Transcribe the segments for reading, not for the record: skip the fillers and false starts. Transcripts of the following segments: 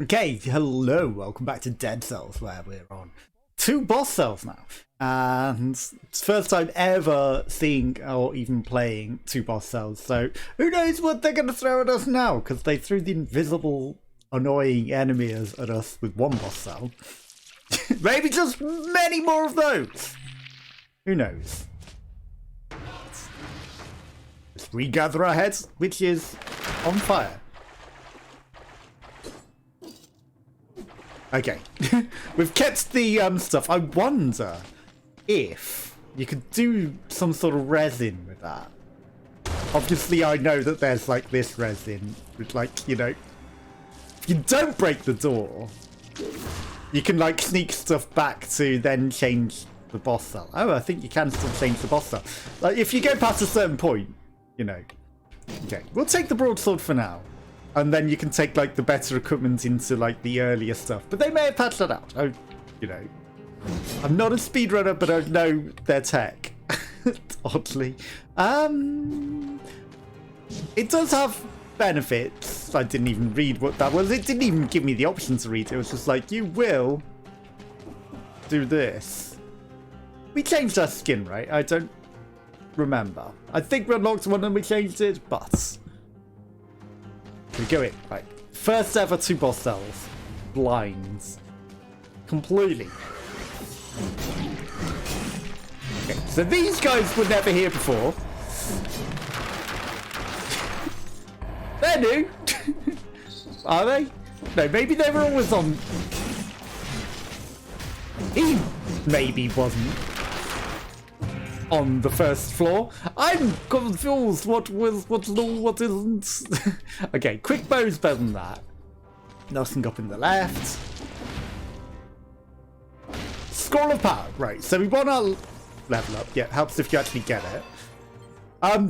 Okay, hello, welcome back to Dead Cells, where we're on 2 boss cells now. And it's the first time ever seeing or even playing 2 boss cells, so who knows what they're going to throw at us now, because they threw the invisible, annoying enemies at us with 1 boss cell. Maybe just many more of those! Who knows? Let's regather our heads, which is on fire. Okay, we've kept the stuff. I wonder if you could do some sort of resin with that. Obviously, I know that there's like this resin with like, you know, if you don't break the door, you can like sneak stuff back to then change the boss cell. Oh, I think you can still change the boss cell. Like if you go past a certain point, you know. Okay, we'll take the broadsword for now. And then you can take like the better equipment into like the earlier stuff. But they may have patched that out. Oh, you know. I'm not a speedrunner, but I know their tech. Oddly. It does have benefits. I didn't even read what that was. It didn't even give me the option to read it. It was just like, you will do this. We changed our skin, right? I don't remember. I think we unlocked one and we changed it, but we go in. Right. First ever 2 boss cells. Blinds. Completely. Okay, so these guys were never here before. They're new. Are they? No, maybe they were always on. He maybe wasn't on the first floor. I'm confused. What isn't? Okay, quick bow's better than that. Nothing up in the left. Scroll of power. Right, so we want to level up. Yeah, helps if you actually get it.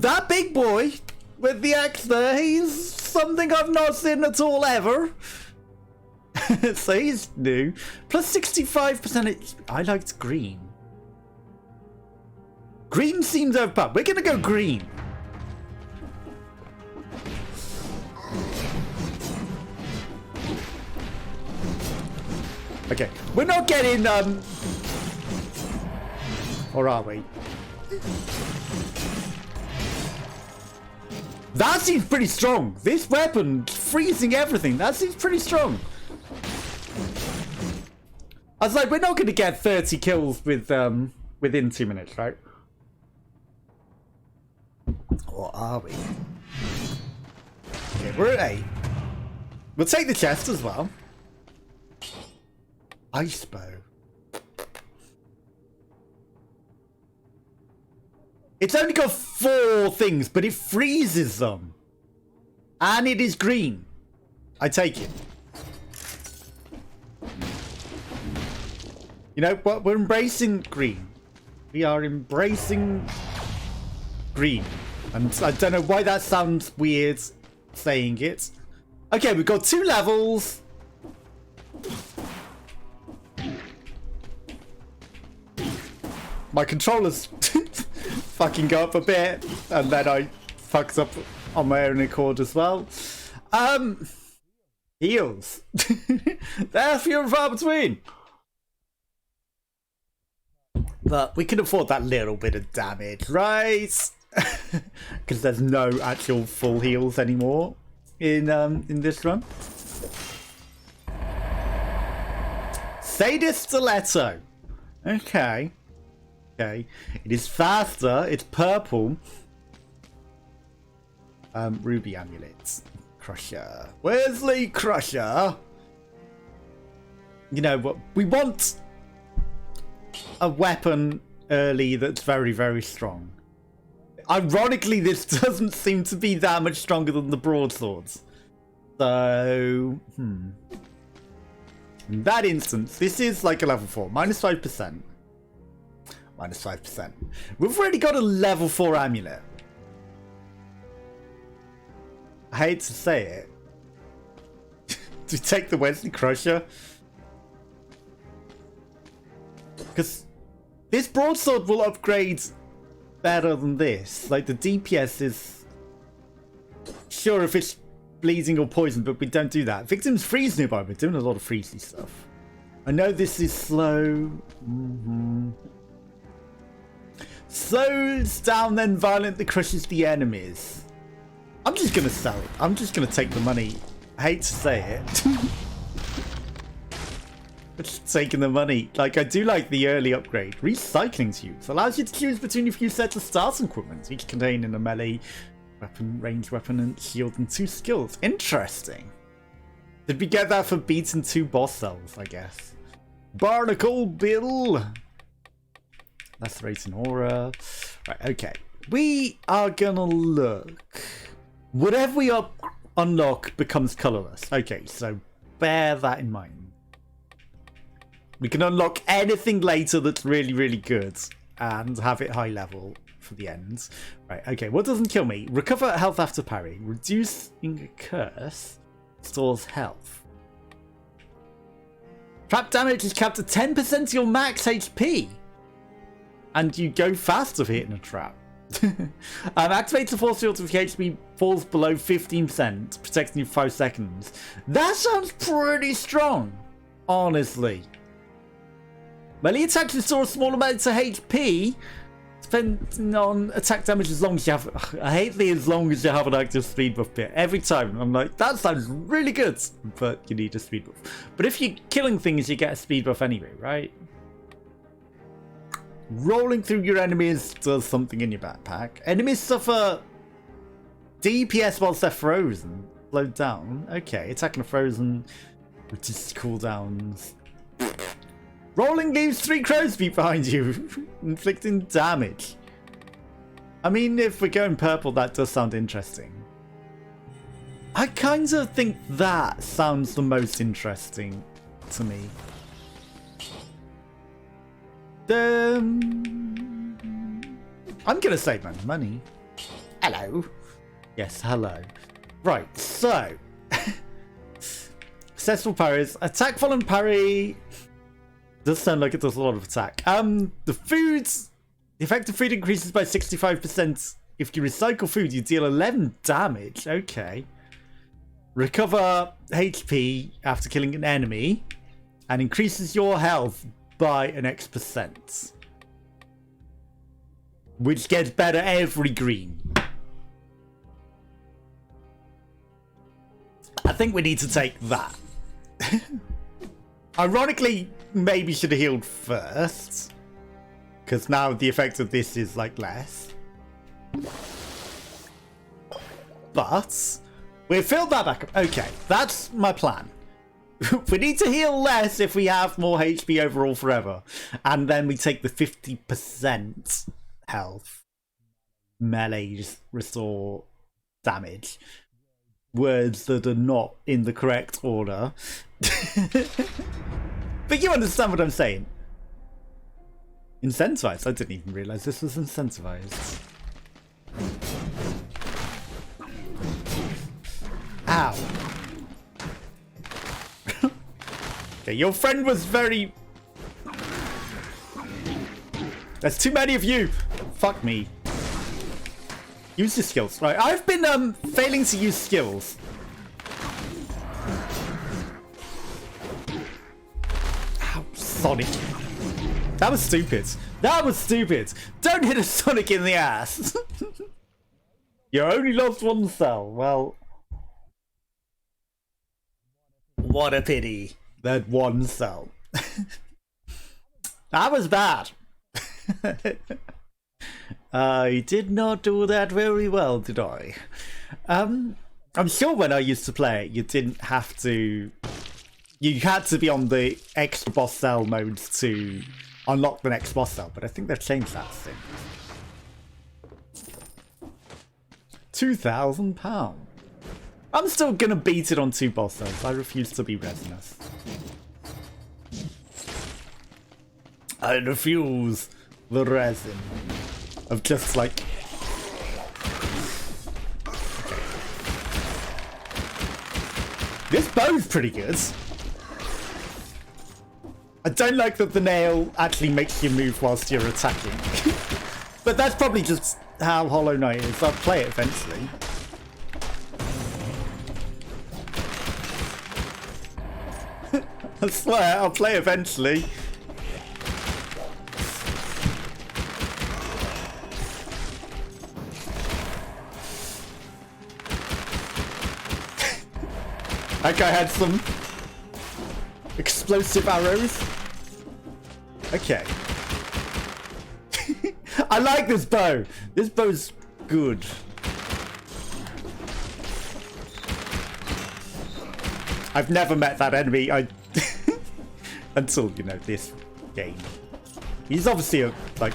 That big boy with the axe there, he's something I've not seen at all ever. So he's new. Plus 65%. I liked green. Green seems overpowered. We're gonna go green. Okay, we're not getting or are we? That seems pretty strong. This weapon freezing everything. That seems pretty strong. I was like, we're not gonna get 30 kills with within 2 minutes, right? Or are we? Okay, we're at 8. We'll take the chest as well. Ice bow. It's only got 4 things, but it freezes them. And it is green. I take it. You know what? We're embracing green. We are embracing green. And I don't know why that sounds weird saying it. Okay, we've got 2 levels. My controller's fucking go up a bit, and then I fucked up on my own accord as well. Heals. They're few and far between. But we can afford that little bit of damage, right? Because there's no actual full heals anymore in this run. Sadist Stiletto. Okay. Okay. It is faster. It's purple. Ruby amulets. Crusher. Wesley Crusher. You know what? We want a weapon early that's very, very strong. Ironically, this doesn't seem to be that much stronger than the broadswords. So, in that instance, this is like a level 4. Minus 5%. Minus 5%. We've already got a level 4 amulet. I hate to say it. Do you take the Wesley Crusher? Because this broadsword will upgrade better than this. Like the DPS is... Sure, if it's bleeding or poison, but we don't do that. Victims freeze nearby. We're doing a lot of freezy stuff. I know this is slow. Slows down, then violently crushes the enemies. I'm just gonna sell it. I'm just gonna take the money. I hate to say it. I'm just taking the money. Like, I do like the early upgrade. Recycling tubes allows you to choose between a few sets of starting equipment, each containing a melee weapon, ranged weapon, and shield, and 2 skills. Interesting. Did we get that for beating 2 boss cells, I guess? Barnacle Bill. Lacerating aura. Right, okay. We are gonna look. Whatever we unlock becomes colorless. Okay, so bear that in mind. We can unlock anything later that's really, really good and have it high level for the end. Right, okay, what doesn't kill me? Recover health after parry. Reducing a curse. Stores health. Trap damage is capped at 10% of your max HP. And you go faster for hitting a trap. Activates the force field if HP falls below 15%, protecting you for 5 seconds. That sounds pretty strong, honestly. Melee attacks restore a small amount of HP, depending on attack damage as long as you have... I hate the as long as you have an active speed buff bit. Every time I'm like, that sounds really good, but you need a speed buff. But if you're killing things, you get a speed buff anyway, right? Rolling through your enemies does something in your backpack. Enemies suffer DPS whilst they're frozen. Slowed down. Okay, attacking a frozen, which is cooldowns. Rolling leaves 3 crow's feet behind you, inflicting damage. I mean, if we're going purple, that does sound interesting. I kind of think that sounds the most interesting to me. I'm gonna save my money. Hello. Yes, hello. Right, so successful parries. Attack following parry. Does sound like it does a lot of attack. The effective food increases by 65%. If you recycle food, you deal 11 damage. Okay. Recover HP after killing an enemy, and increases your health by an X%, which gets better every green. I think we need to take that. Ironically, maybe should have healed first, because now the effect of this is like less. But we've filled that back up. Okay, that's my plan. We need to heal less if we have more HP overall forever. And then we take the 50% health. Melee restore damage. Words that are not in the correct order. But you understand what I'm saying. Incentivized? I didn't even realise this was incentivized. Ow. Okay, your friend was very... There's too many of you! Fuck me. Use your skills. Right, I've been failing to use skills. Ow, Sonic. That was stupid. That was stupid. Don't hit a Sonic in the ass. You only lost 1 cell. Well... What a pity. That 1 cell. That was bad. I did not do that very well, did I? I'm sure when I used to play it, you didn't have to... You had to be on the extra boss cell modes to unlock the next boss cell, but I think they've changed that thing. £2,000. I'm still gonna beat it on 2 boss cells. I refuse to be resinous. I refuse the resin of just like... Okay. This bow's pretty good. I don't like that the nail actually makes you move whilst you're attacking. But that's probably just how Hollow Knight is. I'll play it eventually. I swear, I'll play eventually. That guy had some explosive arrows. Okay. I like this bow. This bow's good. I've never met that enemy. Until, you know, this game. He's obviously a, like,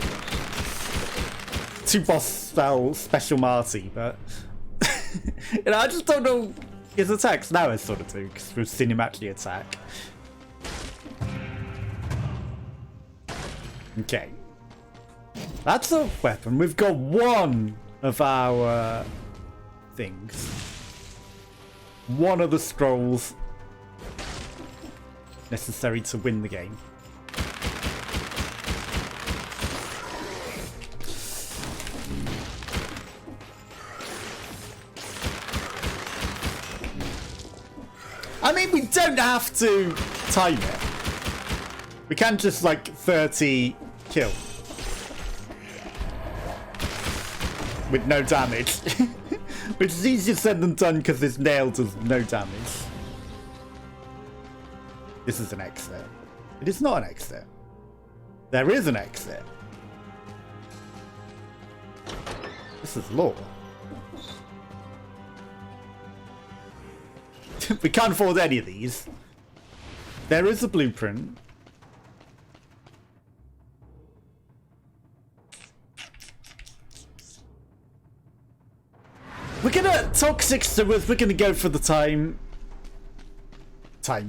2-boss style special Marty, but you know, I just don't know his attacks. Now I sort of do, because we've seen him actually attack. Okay. That's a weapon. We've got one of our things. One of the scrolls necessary to win the game. I mean, we don't have to time it. We can just like 30 kill with no damage. Which is easier said than done because this nail does no damage. This is an exit. It is not an exit. There is an exit. This is lore. We can't afford any of these. There is a blueprint. We're gonna toxic sewers. We're gonna go for the time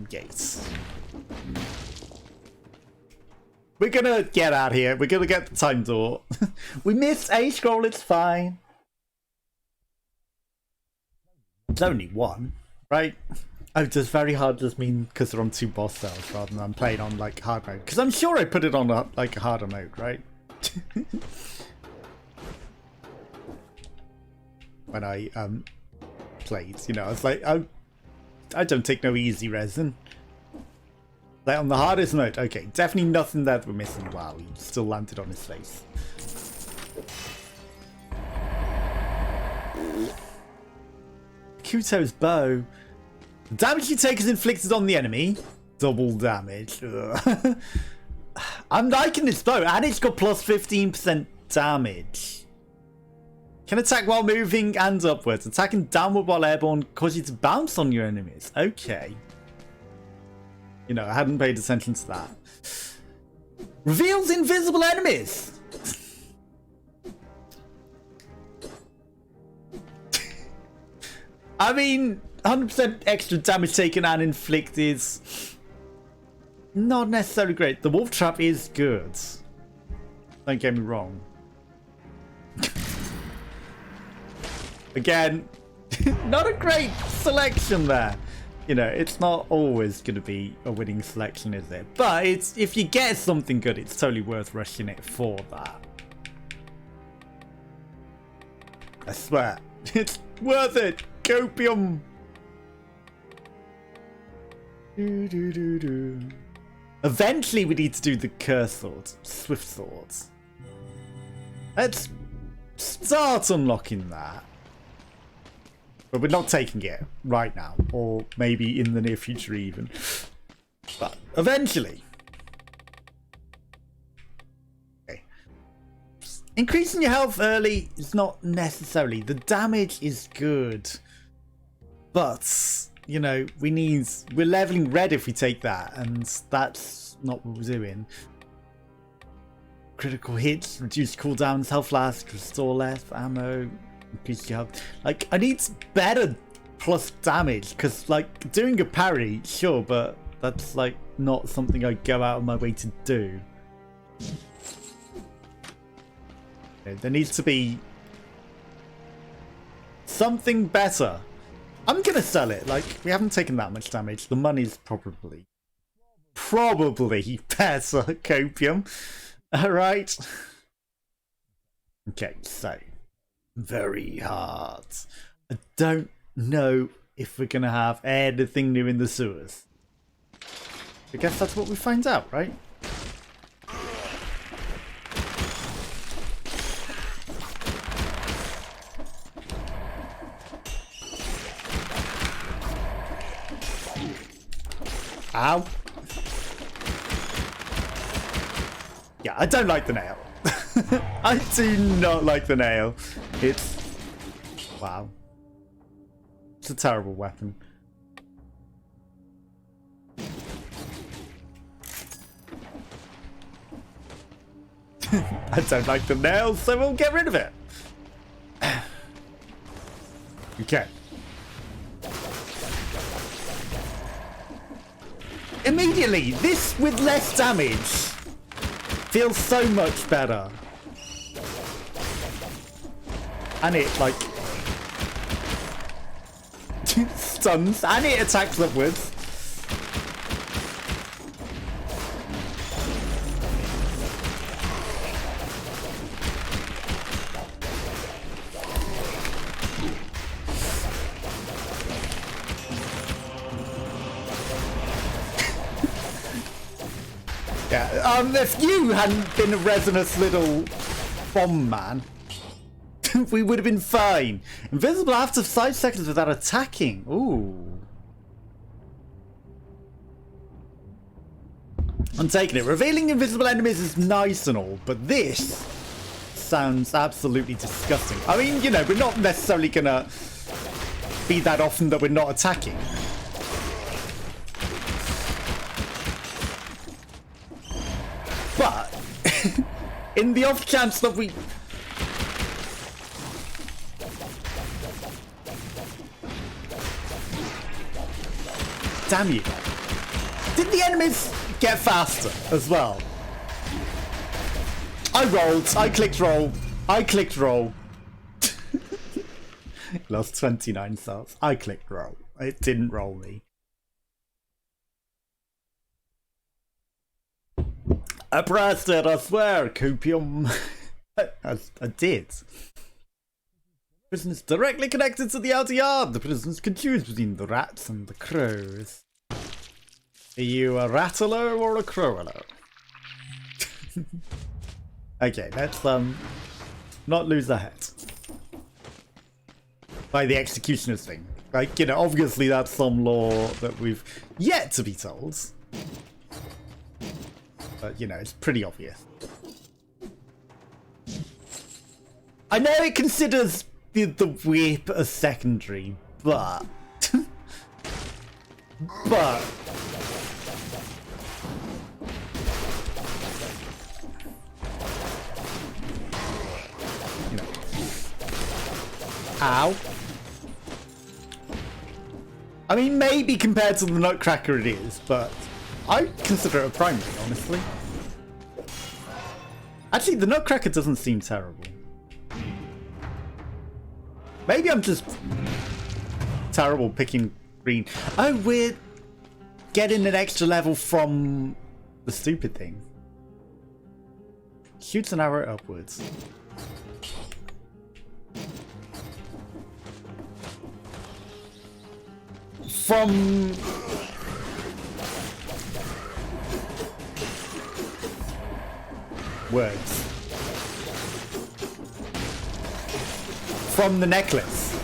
gates. We're gonna get out here. We're gonna get the time door. We missed a scroll. It's fine. It's only one, right? Oh, does very hard just mean because they're on 2 boss cells rather than I'm playing on like hard mode? Because I'm sure I put it on like a harder mode, right? When I played, you know, I was like, I don't take no easy resin. Like on the hardest mode, okay, definitely nothing that we're missing. Wow, he still landed on his face. Kuto's bow. The damage you take is inflicted on the enemy. Double damage. I'm liking this bow, and it's got plus 15% damage. Can attack while moving and upwards. Attacking downward while airborne cause you to bounce on your enemies. Okay. You know, I hadn't paid attention to that. Reveals invisible enemies. I mean, 100% extra damage taken and inflicted. Not necessarily great. The wolf trap is good. Don't get me wrong. Again, not a great selection there. You know, it's not always going to be a winning selection, is it? But it's, if you get something good, it's totally worth rushing it for that. I swear, it's worth it. Copium. Eventually, we need to do the curse swords, swift swords. Let's start unlocking that. But we're not taking it right now, or maybe in the near future even. But eventually. Okay. Increasing your health early is not necessarily. The damage is good. But, you know, we're leveling red if we take that, and that's not what we're doing. Critical hits, reduce cooldowns, health last, restore less ammo. Like, I need better plus damage, because like doing a parry, sure, but that's like not something I go out of my way to do. There needs to be something better. I'm gonna sell it. Like, we haven't taken that much damage. The money's probably better. Copium. Alright. Okay, so very hard. I don't know if we're gonna have anything new in the sewers. I guess that's what we find out, right? Ow. Yeah, I don't like the nail. I do not like the nail. It's... Wow. It's a terrible weapon. I don't like the nail, so we'll get rid of it. Okay. Immediately, this with less damage feels so much better. And it, like, stuns, and it attacks upwards. Yeah, if you hadn't been a resinous little bomb man, we would have been fine. Invisible after 5 seconds without attacking. Ooh. I'm taking it. Revealing invisible enemies is nice and all, but this sounds absolutely disgusting. I mean, you know, we're not necessarily gonna be that often that we're not attacking. But in the off chance that we... Damn you. Did the enemies get faster as well? I rolled. I clicked roll. I clicked roll. Lost 29 cells. I clicked roll. It didn't roll me. I pressed it, I swear, copium. I did. Prison is directly connected to the outer yard. The prison is confused between the rats and the crows. Are you a rattler or a croweler? Okay, let's not lose our heads by the executioner's thing. Like, you know, obviously that's some lore that we've yet to be told. But, you know, it's pretty obvious. I know it considers the whip a secondary, but... but... You know. Ow. I mean, maybe compared to the Nutcracker it is, but... I consider it a primary, honestly. Actually, the Nutcracker doesn't seem terrible. Maybe I'm just terrible picking green. Oh, we're getting an extra level from the stupid thing. Shoots an arrow upwards. From... words. From the necklace.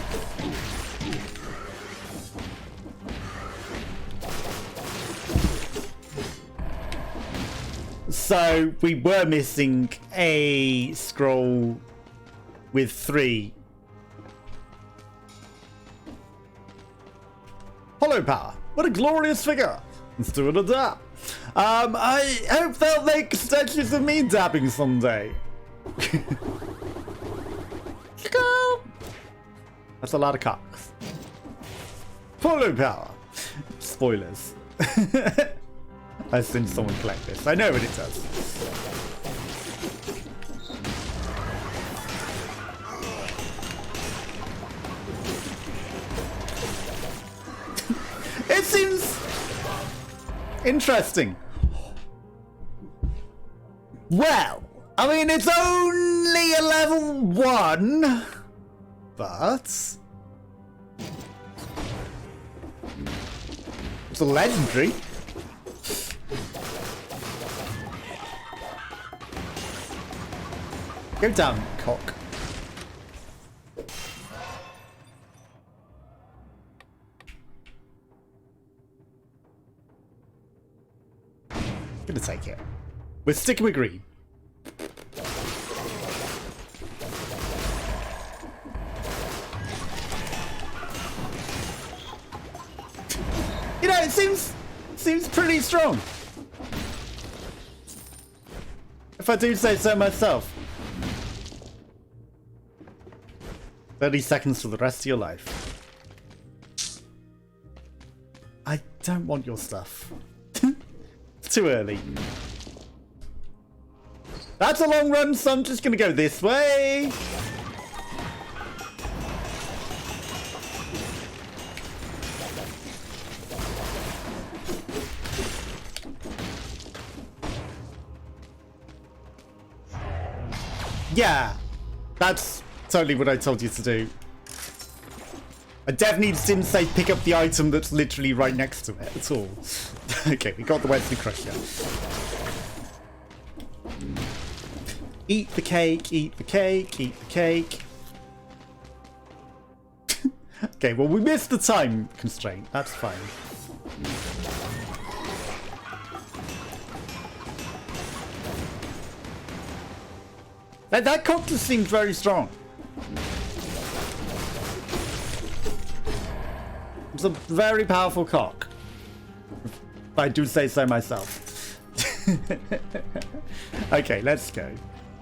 So we were missing a scroll with 3. Hollow power. What a glorious figure. Let's do it a dab. I hope they'll make statues of me dabbing someday. That's a lot of cocks. Hollow power. Spoilers. I've seen someone collect this. I know what it does. It seems interesting. Well, I mean, it's only a level 1, but it's a legendary. Go down, cock. Gonna take it. We're sticking with green. You know, it seems pretty strong. If I do say so myself. 30 seconds for the rest of your life. I don't want your stuff. It's too early. That's a long run, so I'm just gonna go this way. Yeah, that's totally what I told you to do. I definitely didn't say pick up the item that's literally right next to it at all. Okay, we got the Wesley Crusher. Eat the cake, eat the cake, eat the cake. Okay, well, we missed the time constraint. That's fine. That cock just seems very strong. It's a very powerful cock. If I do say so myself. Okay, let's go.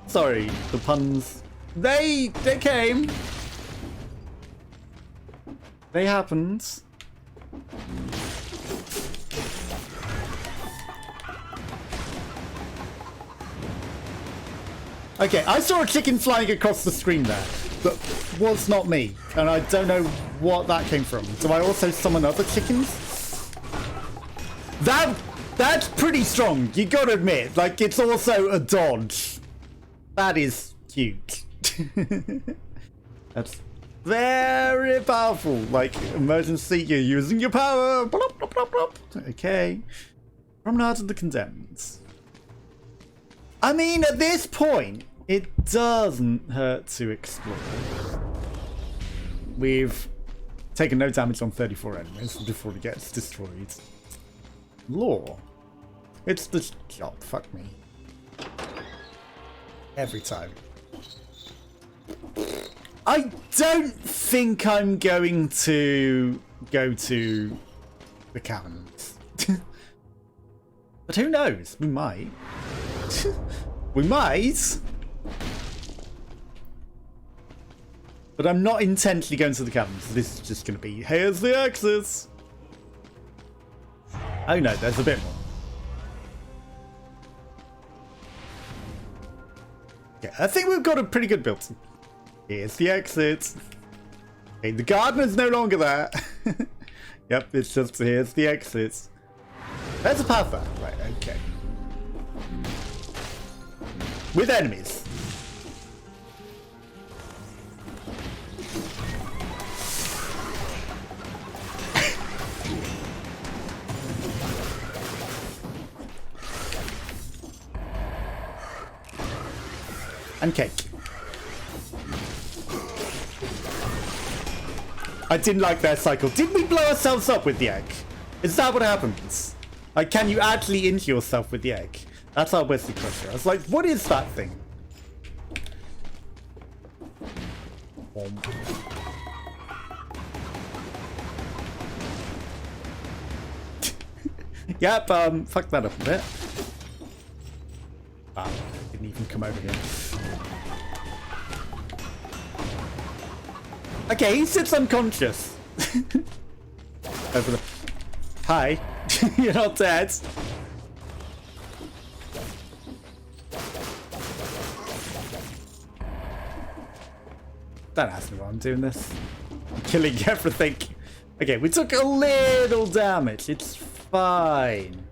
Sorry, the puns. They came. They happened. Okay, I saw a chicken flying across the screen there, but was not me, and I don't know what that came from. Do I also summon other chickens? That's pretty strong, you gotta admit. Like, it's also a dodge. That is cute. That's very powerful. Like, emergency, you're using your power. Blop, blop, blop, blop. Okay. Promenade of the Condemned. I mean, at this point, it doesn't hurt to explore. We've taken no damage on 34 enemies before it gets destroyed. Lore. It's the shop. Fuck me. Every time. I don't think I'm going to go to the caverns. But who knows? We might. We might. But I'm not intently going to the caverns. This is just going to be, here's the exit. Oh no, there's a bit more. Yeah, I think we've got a pretty good build. Here's the exit. Okay, the gardener's no longer there. Yep, it's just, here's the exit. There's a path there. Right, okay. With enemies. And cake. I didn't like their cycle. Did we blow ourselves up with the egg? Is that what happens? Like, can you actually injure yourself with the egg? That's our Wesley Crusher. I was like, what is that thing? Yep, fuck that up a bit. Wow, didn't even come over here. Okay, he sits unconscious. Over the... Hi. You're not dead. Don't ask me why I'm doing this. I'm killing everything. Okay, we took a little damage. It's fine.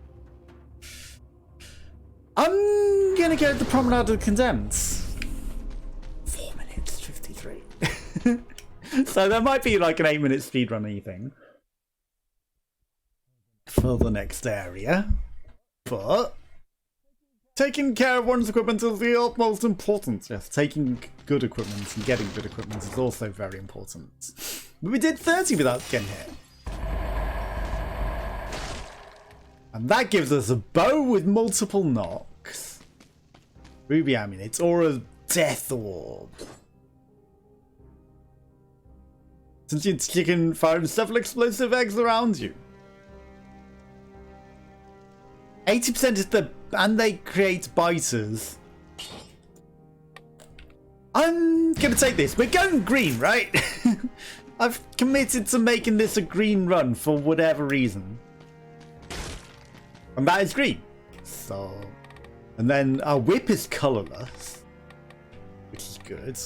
I'm gonna go to the Promenade of the Condemned. 4 minutes 53. So there might be like an 8-minute speedrun-y thing for the next area, but Taking care of one's equipment is the utmost important. Yes, taking good equipment and getting good equipment is also very important. But we did 30 without getting hit. And that gives us a bow with multiple knocks. Ruby amulet or a death orb. Sentient chicken firing several explosive eggs around you. 80% is the... and they create biters. I'm gonna take this. We're going green, right? I've committed to making this a green run for whatever reason. And that is green. So... and then our whip is colourless. Which is good.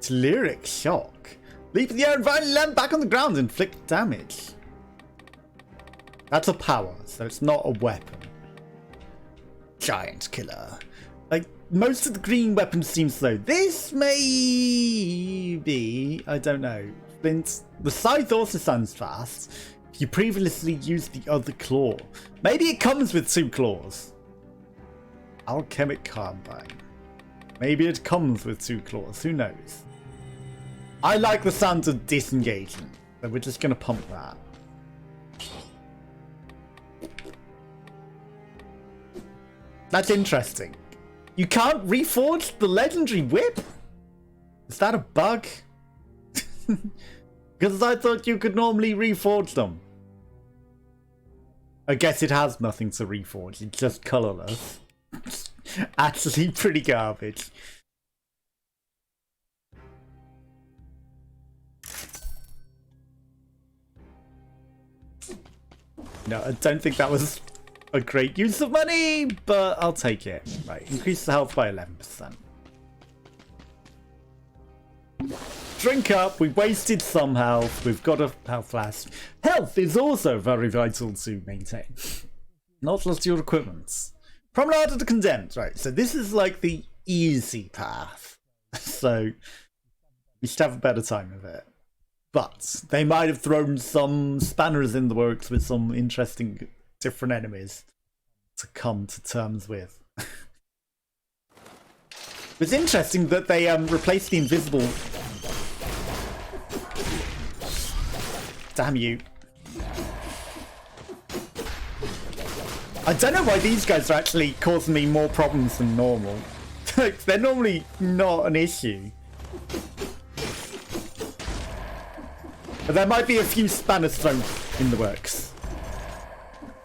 Lyric shock. Leap in the air and violently land back on the ground and inflict damage. That's a power, so it's not a weapon. Giant killer. Like, most of the green weapons seem slow. This may be... I don't know. Flint. The scythe also sounds fast. You previously used the other claw. Maybe it comes with 2 claws. Alchemic carbine. Maybe it comes with 2 claws. Who knows? I like the sound of disengaging, so we're just going to pump that. That's interesting. You can't reforge the legendary whip? Is that a bug? Because I thought you could normally reforge them. I guess it has nothing to reforge, it's just colourless. Actually pretty garbage. No, I don't think that was a great use of money, but I'll take it. Right, increase the health by 11%. Drink up, we wasted some health, we've got a health flask. Health is also very vital to maintain. Not just your equipment. Promenade of the Condemned, right, so this is like the easy path. So, we should have a better time of it. But they might have thrown some spanners in the works with some interesting different enemies to come to terms with. It's interesting that they replaced the invisible... Damn you. I don't know why these guys are actually causing me more problems than normal. They're normally not an issue. But there might be a few spanners thrown in the works.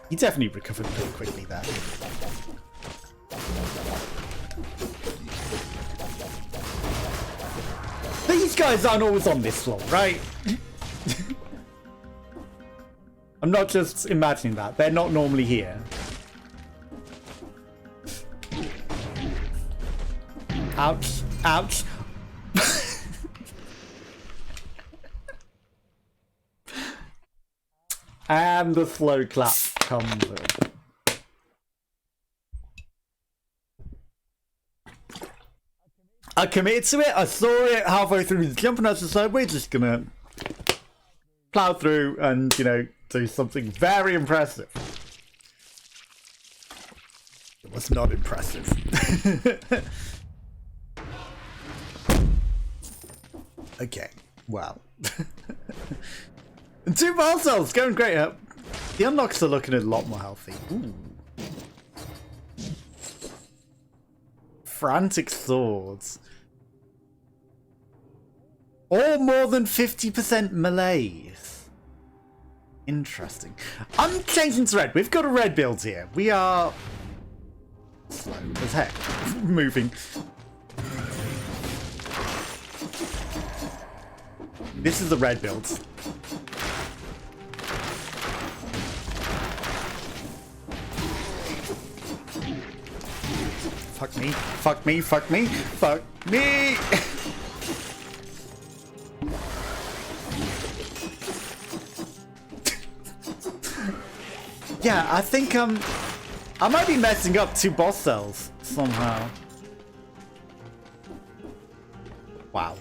He definitely recovered pretty quickly there. These guys aren't always on this floor, right? I'm not just imagining that. They're not normally here. Ouch. Ouch. And the slow clap comes in. I committed to it. I saw it halfway through the jump and I was just like, we're just gonna plow through and, you know, do something very impressive. It was not impressive. Okay, wow. And 2 ball cells going great. The unlocks are looking a lot more healthy. Ooh. Frantic swords. Or more than 50% melees. Interesting. I'm changing to red. We've got a red build here. We are slow as heck. Moving. This is the red build. Fuck me, fuck me, fuck me, fuck me! Yeah, I think I might be messing up 2 boss cells somehow. Wow.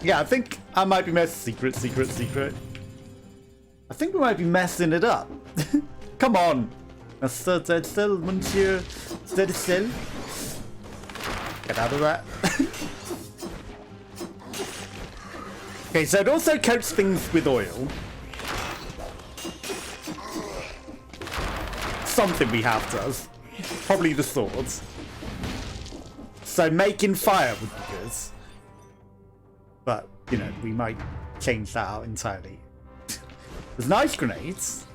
Yeah, I think I might be messing... Secret. I think we might be messing it up. Come on. Mr. Dedsel, Monsieur Dedsel. Get out of that. Okay, so it also coats things with oil. Something we have does. Probably the swords. So making fire would be good. But, you know, we might change that out entirely. There's nice grenades.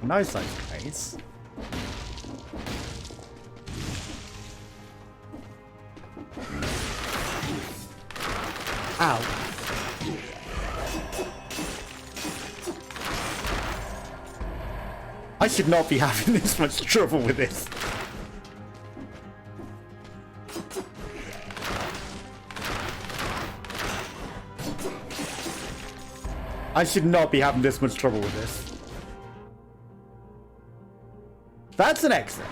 Nice grenades. Ow. I should not be having this much trouble with this. I should not be having this much trouble with this. That's an exit.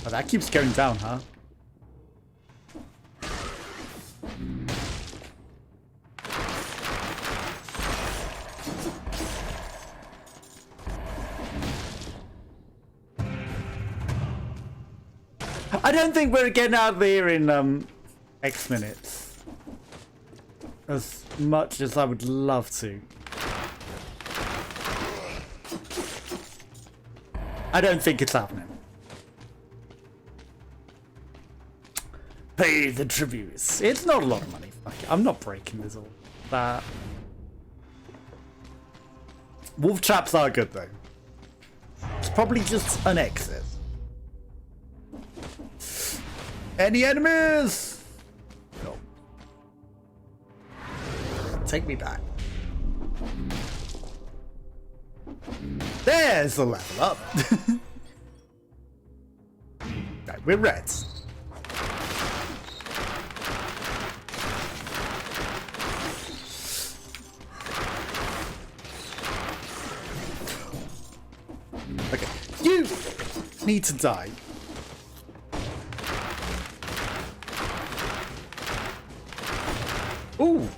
Oh, that keeps going down, huh? I don't think we're getting out of here in X minutes. As much as I would love to. I don't think it's happening. Pay the tributes. It's not a lot of money. Fuck it. I'm not breaking this all. That. Wolf traps are good though. It's probably just an exit. Any enemies? No. Take me back. There's the level up. Right, we're reds. Okay, you need to die. Ooh.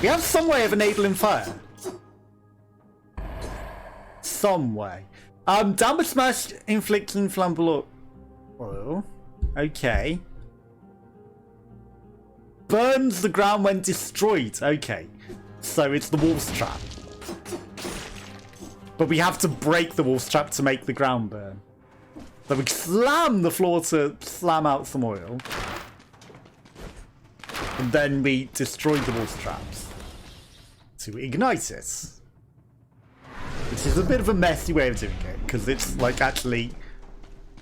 We have some way of enabling fire. Some way. Damage smash inflicts inflammable oil. Okay. Burns the ground when destroyed. Okay. So it's the wolf's trap. But we have to break the wolf's trap to make the ground burn. So we slam the floor to slam out some oil. And then we destroy the wolf's traps to ignite it. Which is a bit of a messy way of doing it, because it's like actually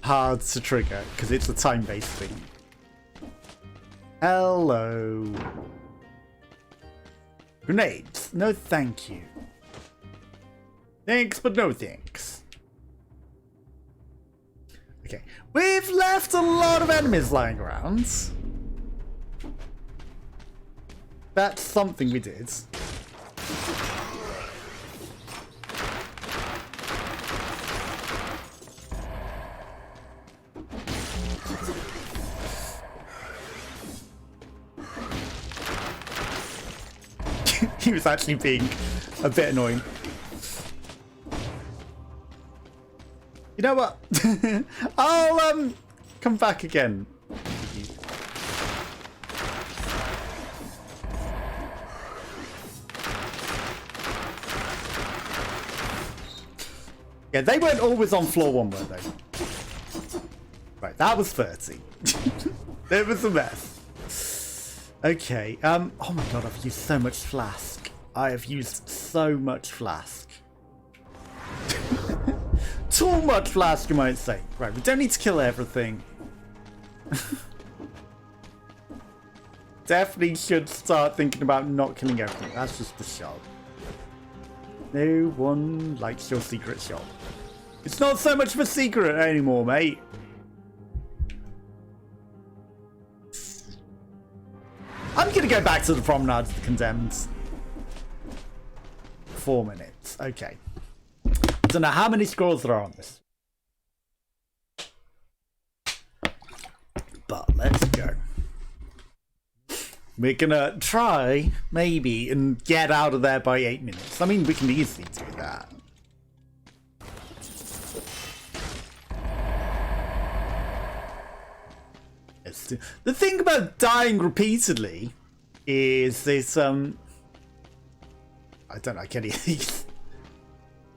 hard to trigger, because it's a time-based thing. Hello. Grenades. No thank you. Thanks, but no thanks. Okay, we've left a lot of enemies lying around. That's something we did. He was actually being a bit annoying. You know what? I'll come back again. Yeah, they weren't always on floor 1, were they? Right, that was 30. It was a mess. Okay, oh my god, I've used so much flask. I have used so much flask. Too much flask, you might say. Right, we don't need to kill everything. Definitely should start thinking about not killing everything. That's just the shop. No one likes your secret shop. It's not so much of a secret anymore, mate. I'm gonna go back to the promenade of the condemned. 4 minutes. Okay. Don't know how many scrolls there are on this. But let's go. We're gonna try, maybe, and get out of there by 8 minutes. I mean, we can easily do that. The thing about dying repeatedly is this, I don't like any of these.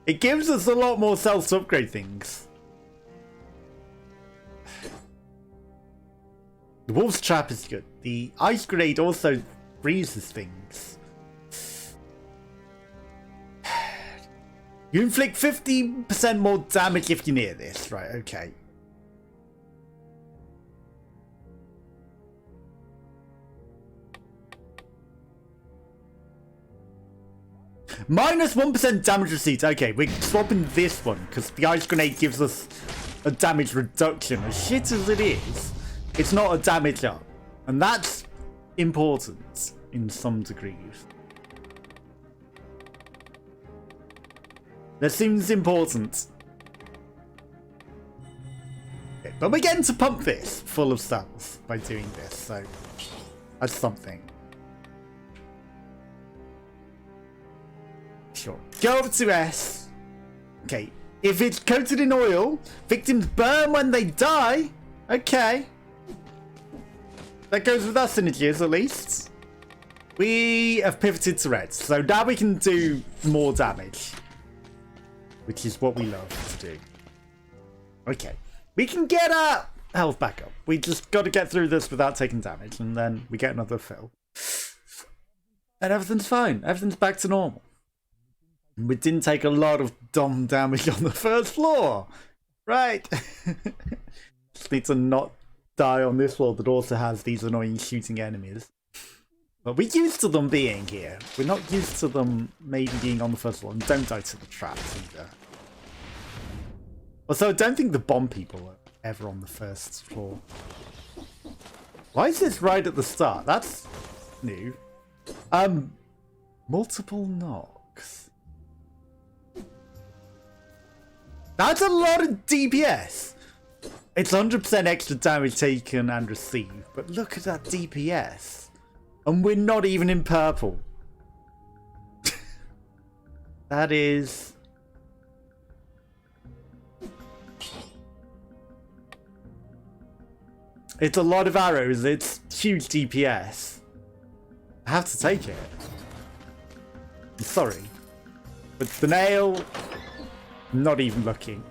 It gives us a lot more cells to upgrade things. The wolf's trap is good. The ice grenade also freezes things. You inflict 50% more damage if you're near this. Right, okay. Minus 1% damage received. Okay, we're swapping this one because the ice grenade gives us a damage reduction. As shit as it is, it's not a damage up. And that's important in some degrees. That seems important. Okay, but we're getting to pump this full of cells by doing this, so that's something. Sure. Go over to S. Okay. If it's coated in oil, victims burn when they die. Okay. That goes with our synergies, at least. We have pivoted to red, so now we can do more damage. Which is what we love to do. Okay. We can get our health back up. We just got to get through this without taking damage, and then we get another fill. And everything's fine. Everything's back to normal. We didn't take a lot of dumb damage on the first floor. Right. Just need to not die on this floor that also has these annoying shooting enemies. But we're used to them being here. We're not used to them maybe being on the first floor. And don't die to the traps either. Also, I don't think the bomb people are ever on the first floor. Why is this right at the start? That's new. Multiple knocks. That's a lot of DPS. It's 100% extra damage taken and received, but look at that DPS. And we're not even in purple. That is... It's a lot of arrows, it's huge DPS. I have to take it. I'm sorry. But the nail... Not even looking.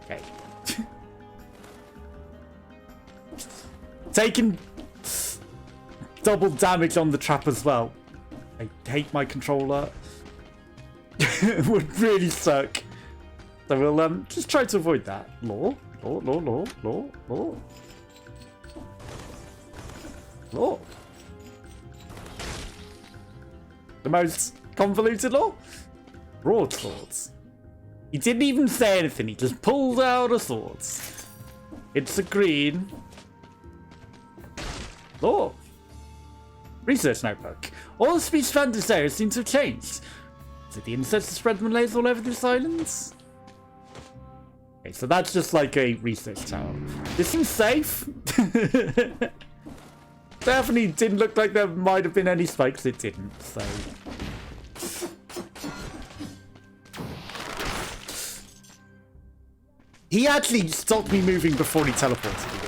Okay. Taking double damage on the trap as well. I hate my controller. It would really suck. So we'll just try to avoid that. Law. The most convoluted law? Broadswords. He didn't even say anything, he just pulled out a sword. It's a green. Law. Research notebook. All the speech found in this area seem to have changed. Is it the insects that spread Malays all over this island? Okay, so that's just like a research tower. This seems safe. Definitely didn't look like there might have been any spikes, it didn't, so... He actually stopped me moving before he teleported me.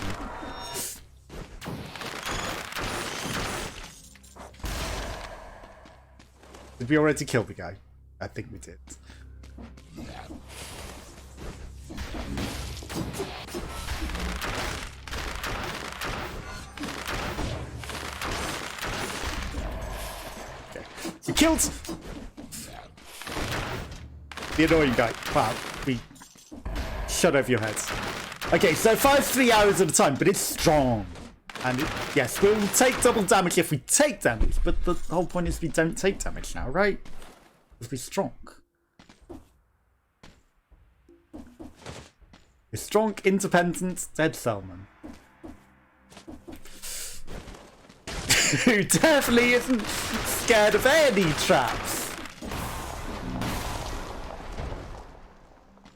Did we already kill the guy? I think we did. Okay. He killed the annoying guy. Wow, we shut over your heads. Okay, so 5-3 hours at a time, but it's strong. And yes, we'll take double damage if we take damage, but the whole point is we don't take damage now, right? Because we're strong. We're strong, independent, dead Selman. Who definitely isn't scared of any traps.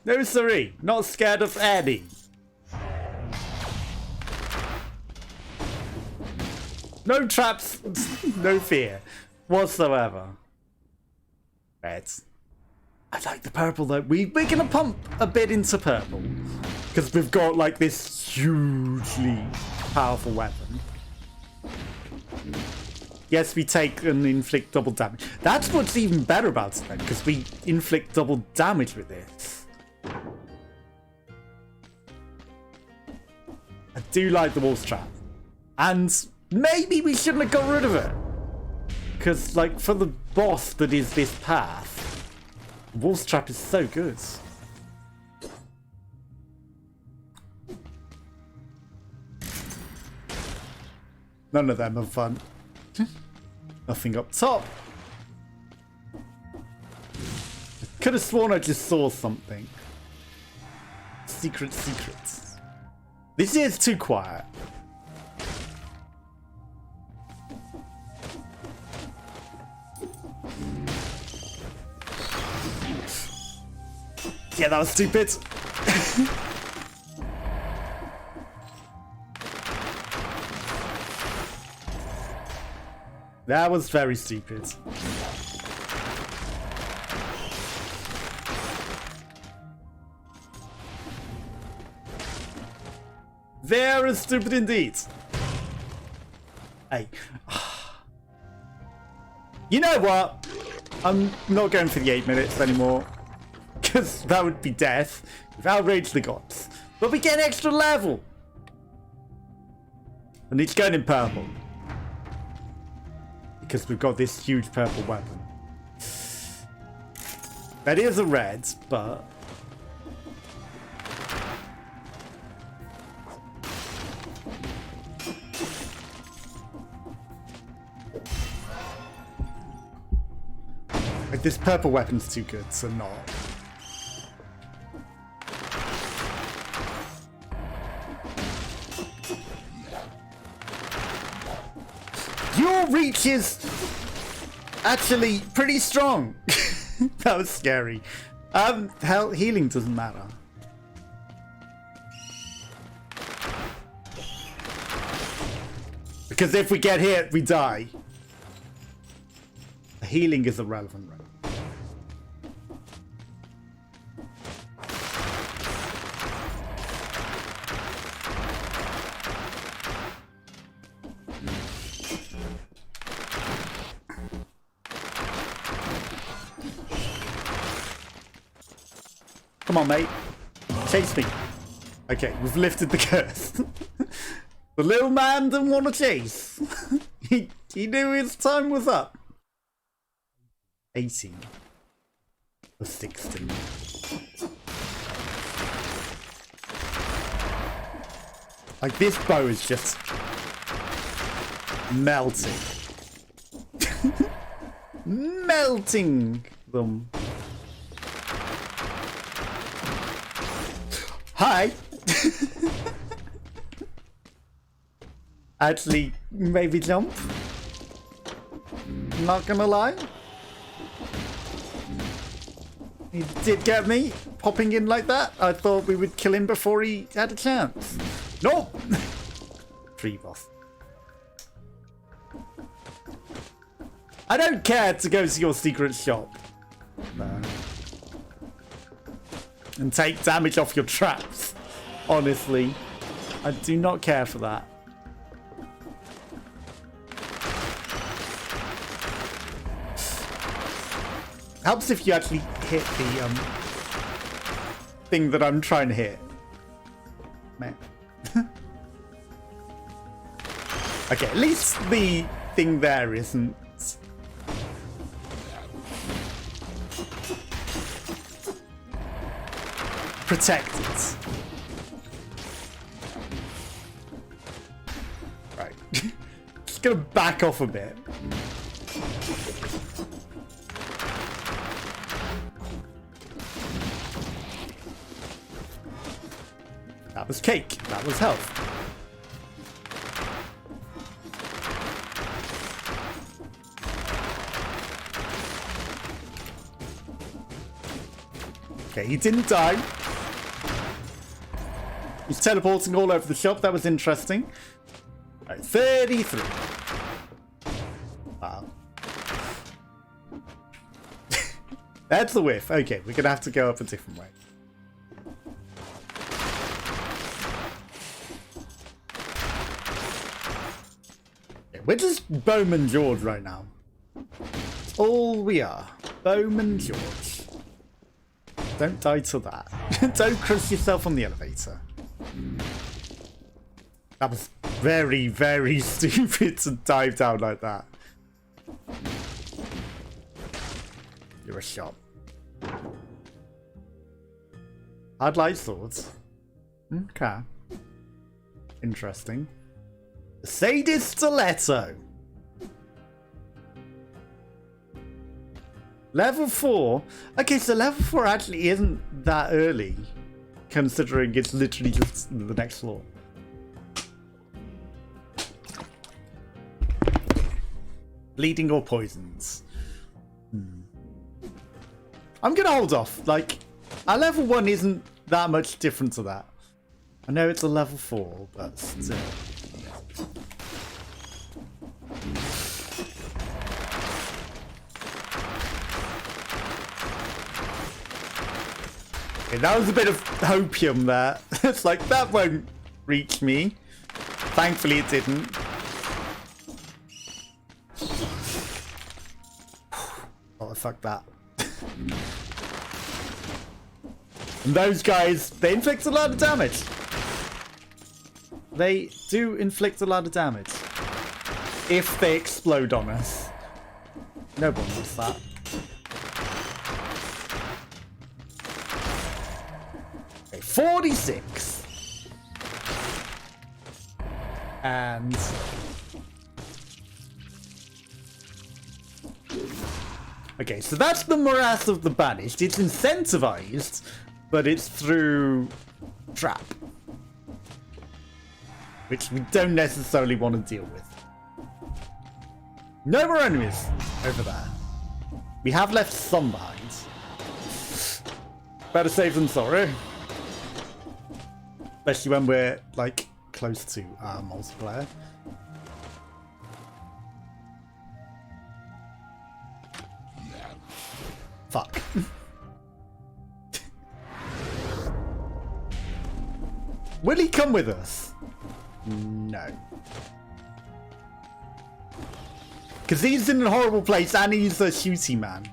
No siree, not scared of any. No traps, no fear whatsoever. Red. I like the purple though. We're gonna pump a bit into purple because we've got like this hugely powerful weapon. Yes, we take and inflict double damage. That's what's even better about it then, because we inflict double damage with this. I do like the wolf's trap. And maybe we shouldn't have got rid of it. Because, like, for the boss that is this path, the wolf's trap is so good. None of them are fun. Nothing up top. Could have sworn I just saw something. Secrets. This is too quiet. Yeah, that was stupid. That was very stupid. Very stupid indeed. Hey. You know what? I'm not going for the 8 minutes anymore. Because that would be death. We've outraged the gods. But we get an extra level. And it's going in purple. Because we've got this huge purple weapon. That is a red, but... like, this purple weapon's too good, so not. Your reach is actually pretty strong. That was scary. Hell, healing doesn't matter. Because if we get hit, we die. Healing is irrelevant, right? Come on, mate. Chase me. Okay, we've lifted the curse. The little man didn't want to chase. he knew his time was up. 18. Or 16. Like, this bow is just melting. Melting them. Hi. Actually, maybe jump. Not gonna lie. He did get me popping in like that. I thought we would kill him before he had a chance. Nope. Tree boss. I don't care to go to your secret shop. No. And take damage off your traps. Honestly, I do not care for that. Helps if you actually hit the thing that I'm trying to hit. Man. Okay, at least the thing there isn't protected. Right. Just gonna back off a bit. That was cake. That was health. Okay, he didn't die. He's teleporting all over the shop. That was interesting. All right, 33. Wow. That's the whiff. Okay, we're going to have to go up a different way. Okay, we're just Bowman George right now. That's all we are. Bowman George. Don't die to that. Don't crush yourself on the elevator. That was very, very stupid to dive down like that. You're a shot. I'd like swords. Okay. Interesting. Sadist Stiletto. Level 4? Okay, so level 4 actually isn't that early, considering it's literally just the next floor. Bleeding or poisons? I'm gonna hold off. Like, our level 1 isn't that much different to that. I know it's a level 4, but still. Okay, that was a bit of hopium there. It's like, that won't reach me. Thankfully it didn't. Oh, fuck that. And those guys, they inflict a lot of damage. They do inflict a lot of damage. If they explode on us. No one wants that. Okay, 46. And... okay, so that's the morass of the banished. It's incentivized, but it's through trap. Which we don't necessarily want to deal with. No more enemies over there. We have left some behind. Better safe than sorry. Especially when we're, like, close to multiplayer. Fuck. Will he come with us? No. Because he's in a horrible place and he's a shooty man.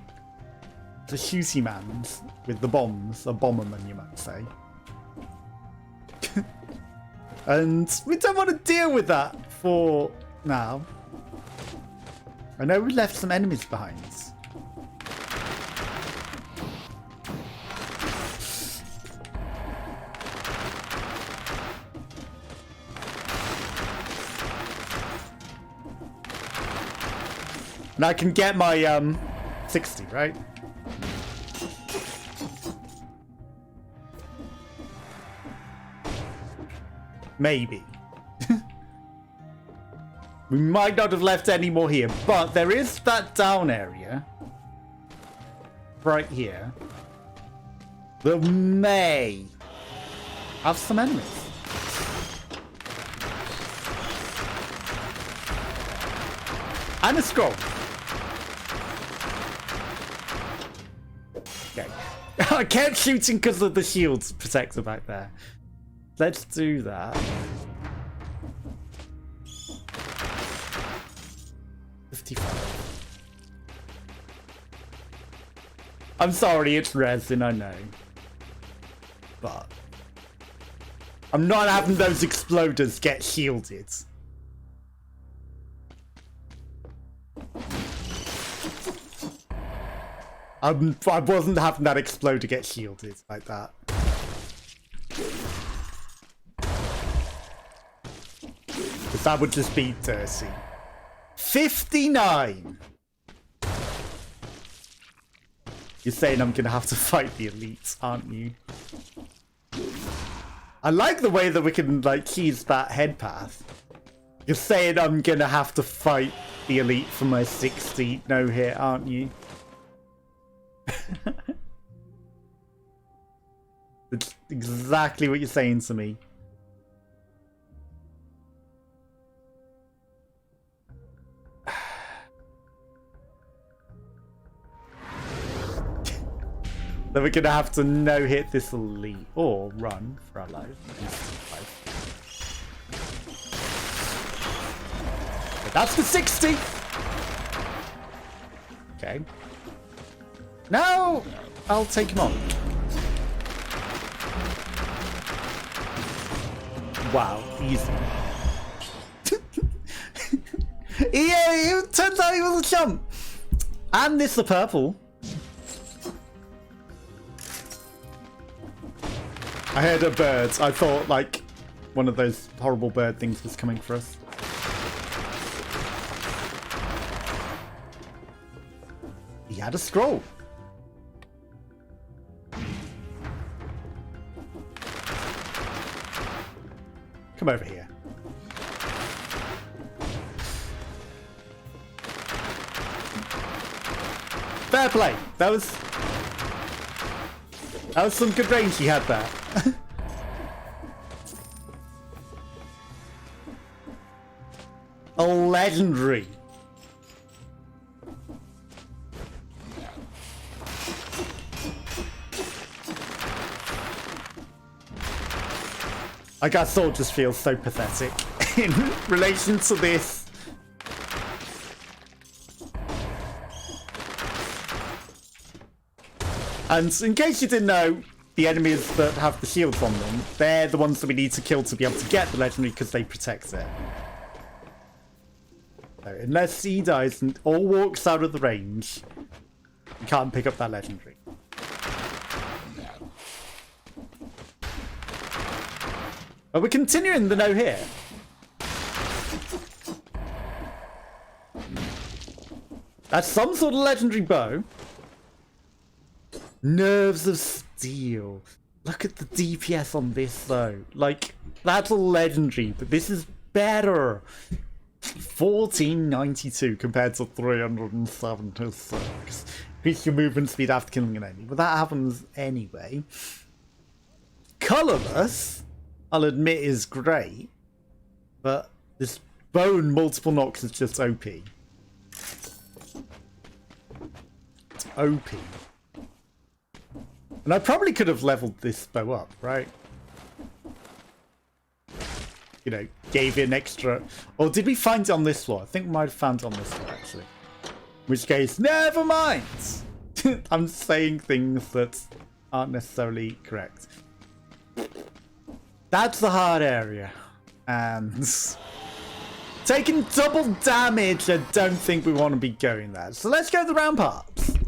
It's a shooty man with the bombs. A bomberman, you might say. And we don't want to deal with that for now. I know we left some enemies behind. And I can get my 60, right? Maybe. We might not have left any more here, but there is that down area right here that may have some enemies. And a scroll. Okay. I kept shooting because of the shields protector back there. Let's do that. 55. I'm sorry, it's resin, I know. But I'm not having those exploders get shielded. I wasn't having that exploder get shielded like that. Because that would just be dirty. 59! You're saying I'm gonna have to fight the elites, aren't you? I like the way that we can, like, keys that head path. You're saying I'm gonna have to fight the elite for my 60 no hit, aren't you? It's exactly what you're saying to me. Then we're going to have to no-hit this elite or run for our life. But that's the 60! Okay. Now I'll take him on. Wow, easy. Yeah, it turns out he was a chump. And this the purple. I heard a bird. I thought like one of those horrible bird things was coming for us. He had a scroll. Come over here. Fair play. That was some good range he had there. A legendary. Like our sword just feels so pathetic in relation to this. And in case you didn't know, the enemies that have the shields on them, they're the ones that we need to kill to be able to get the legendary because they protect it. So unless he dies and or walks out of the range, you can't pick up that legendary. But we're continuing the no here. That's some sort of legendary bow. Nerves of steel. Look at the DPS on this though. Like, that's a legendary, but this is better. 1492 compared to 376. Increase your movement speed after killing an enemy. But that happens anyway. Colorless, I'll admit, is great. But this bone multiple knocks is just OP. It's OP. And I probably could have leveled this bow up, right? You know, gave it an extra... Or did we find it on this floor? I think we might have found it on this floor, actually. In which case, never mind! I'm saying things that aren't necessarily correct. That's the hard area. And... taking double damage, I don't think we want to be going there. So let's go to the ramparts.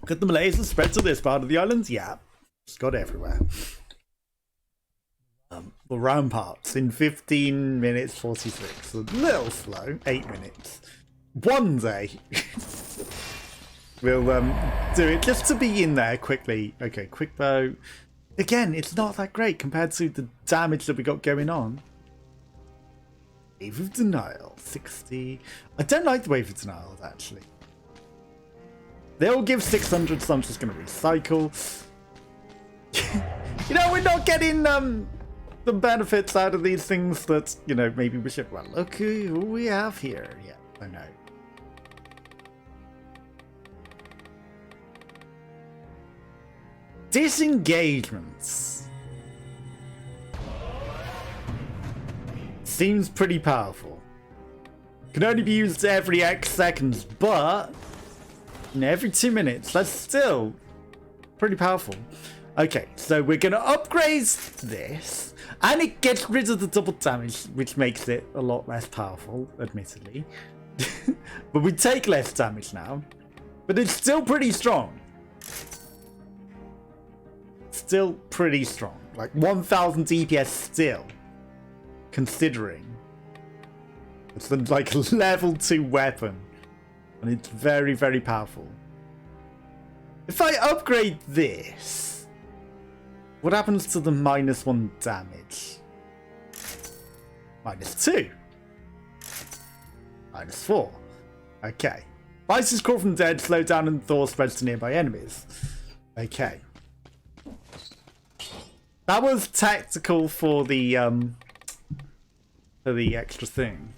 Could the Malays spread to this part of the island? Yeah. It's got everywhere. The ramparts in 15 minutes 46. A little slow. 8 minutes. One day we'll do it just to be in there quickly. Okay, quick bow. Again, it's not that great compared to the damage that we got going on. Wave of Denial, 60. I don't like the Wave of Denial, actually. They'll give 600, so I'm just going to recycle. You know, we're not getting the benefits out of these things that, you know, maybe we should. Well, look who we have here. Yeah, I know. Disengagements. Seems pretty powerful. Can only be used every X seconds, but every 2 minutes. That's still pretty powerful. Okay, so we're going to upgrade this, and it gets rid of the double damage, which makes it a lot less powerful, admittedly. But we take less damage now, but it's still pretty strong. Still pretty strong. Like 1000 DPS still, considering it's like a level 2 weapon, and it's very, very powerful. If I upgrade this, what happens to the -1 damage? -2. -4. Okay. Ice is crawled from dead, slow down, and thaw spreads to nearby enemies. Okay. That was tactical for the extra thing.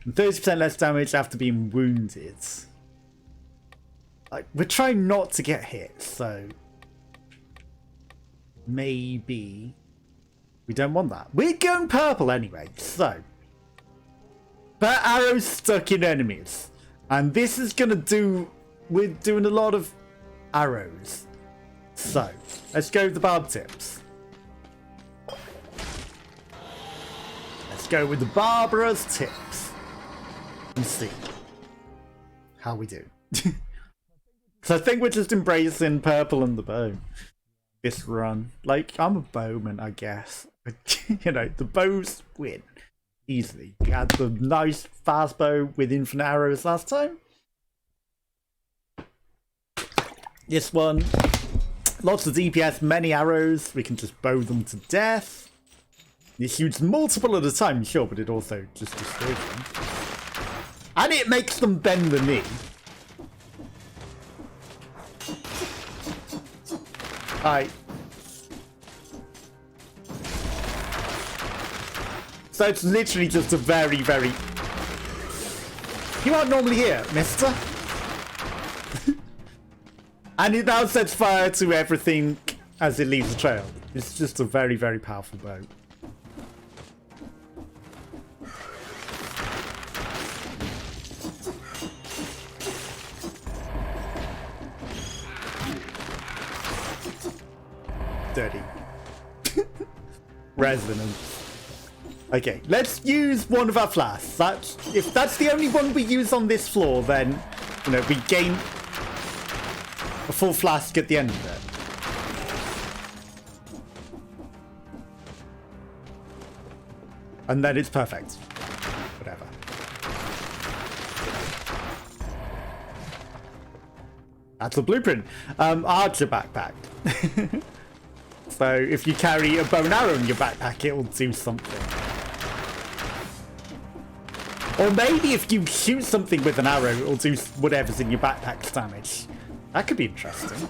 30% less damage after being wounded. Like, we're trying not to get hit, so maybe we don't want that. We're going purple anyway, so but arrows stuck in enemies, and this is gonna do. We're doing a lot of arrows, so let's go with the barb tips. Let's go with the barbarous tips and see how we do. So I think we're just embracing purple and the bow this run. Like, I'm a bowman, I guess. You know, the bows win easily. We had the nice fast bow with infinite arrows last time. This one, lots of DPS, many arrows. We can just bow them to death. This shoots multiple at a time, sure, but it also just destroys them. And it makes them bend the knee. Right. So it's literally just a very, very... You aren't normally here, mister. And it now sets fire to everything as it leaves the trail. It's just a very, very powerful bow. Dirty. Resonance. Okay, let's use one of our flasks. If that's the only one we use on this floor, then, you know, we gain a full flask at the end of it. And then it's perfect. Whatever. That's a blueprint. Archer backpack. So if you carry a bow and arrow in your backpack, it will do something. Or maybe if you shoot something with an arrow, it will do whatever's in your backpack's damage. That could be interesting.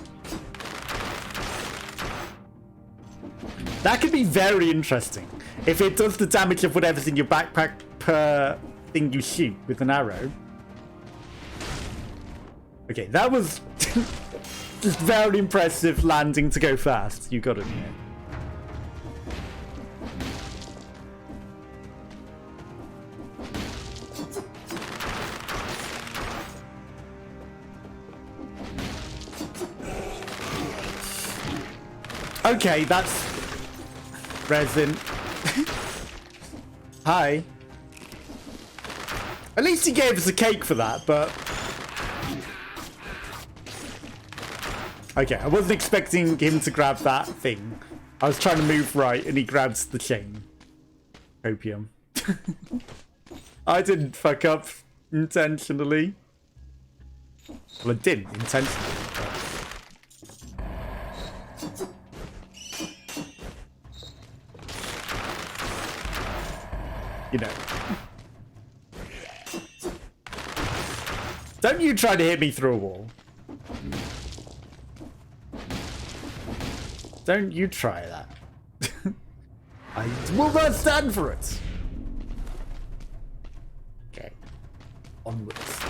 That could be very interesting. If it does the damage of whatever's in your backpack per thing you shoot with an arrow. Okay, that was just very impressive landing to go fast. You got it, yeah. Okay, that's resin. Hi. At least he gave us a cake for that, but... Okay, I wasn't expecting him to grab that thing. I was trying to move right, and he grabs the chain. Opium. I didn't fuck up intentionally. Well, I did intentionally. But... You know. Don't you try to hit me through a wall. Don't you try that. I will not stand for it. Okay. Onwards.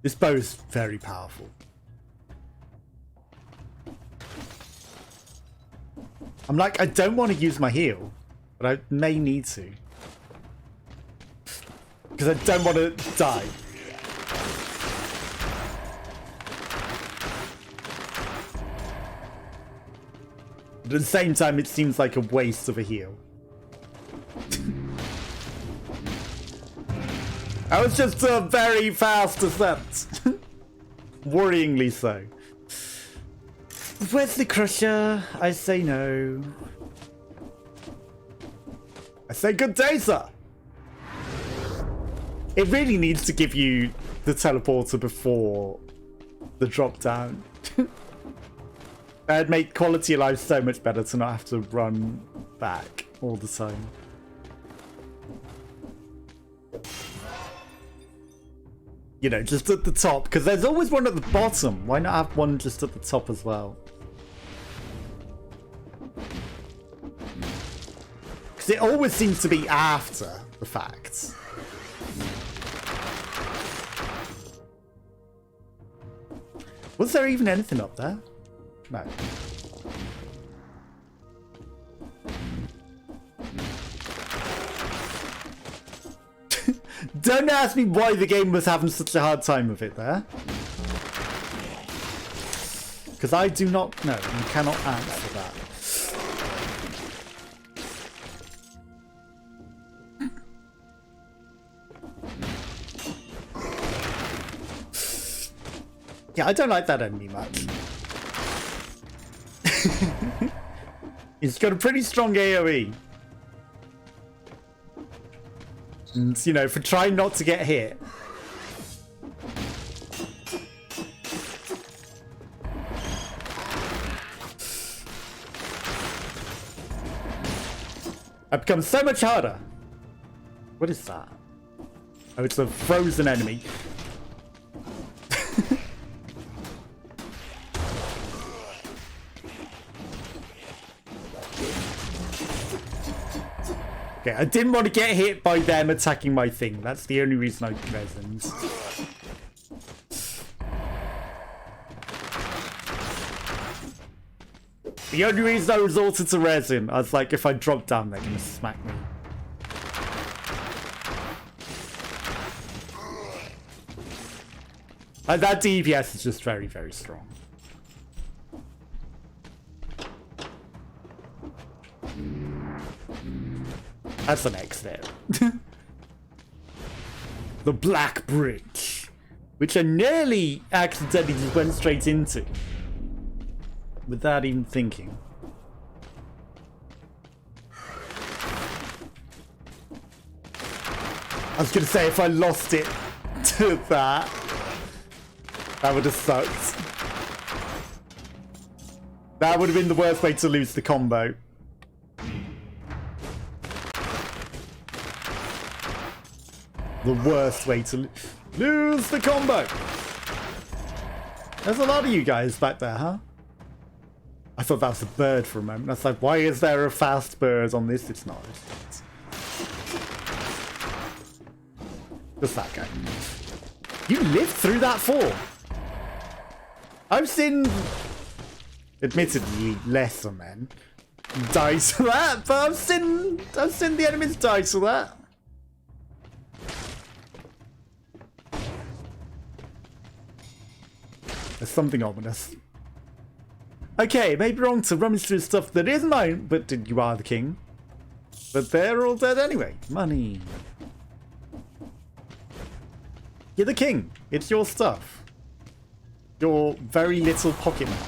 This bow is very powerful. I'm like, I don't want to use my heal, but I may need to. Because I don't want to die. But at the same time, it seems like a waste of a heal. That was just a very fast attempt. Worryingly so. Where's the crusher? I say no. I say good day, sir. It really needs to give you the teleporter before the drop down. That'd make quality of life so much better to not have to run back all the time. You know, just at the top. Because there's always one at the bottom. Why not have one just at the top as well? Because it always seems to be after the fact. Was there even anything up there? No. Don't ask me why the game was having such a hard time with it there. Because I do not know. You cannot answer that. Yeah, I don't like that enemy much. He's got a pretty strong AoE. And, you know, for trying not to get hit. It becomes so much harder. What is that? Oh, it's a frozen enemy. Okay, I didn't want to get hit by them attacking my thing. That's the only reason I resined. The only reason I resorted to resin, I was like, if I drop down, they're gonna smack me. That DPS is just very, very strong. That's an exit. The Black Bridge, which I nearly accidentally just went straight into without even thinking. I was gonna say, if I lost it to that would have sucked. That would have been the worst way to lose the combo. The worst way to lose the combo. There's a lot of you guys back there, huh? I thought that was a bird for a moment. I was like, why is there a fast bird on this? It's not. Just that guy. You lived through that fall. I've seen, admittedly, lesser men die to that, but I've seen the enemies die to that. There's something ominous. Okay, maybe wrong to rummage through stuff that is mine, but you are the king. But they're all dead anyway. Money. You're the king. It's your stuff. Your very little pocket man.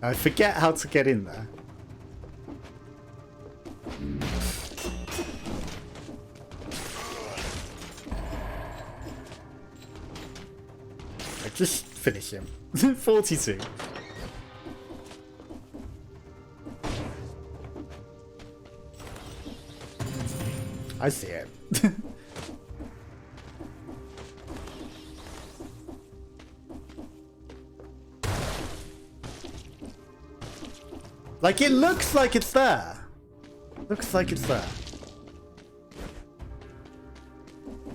I forget how to get in there. Just finish him. 42. I see it. Like, it looks like it's there. Looks like it's there.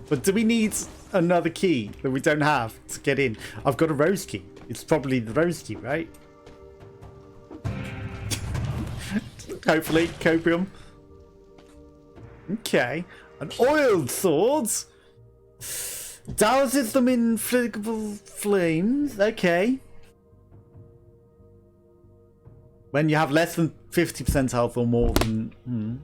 But do we need another key that we don't have to get in? I've got a rose key. It's probably the rose key, right? Hopefully, copium. Okay. An oiled sword. Douses them in flammable flames. Okay. When you have less than 50% health or more than...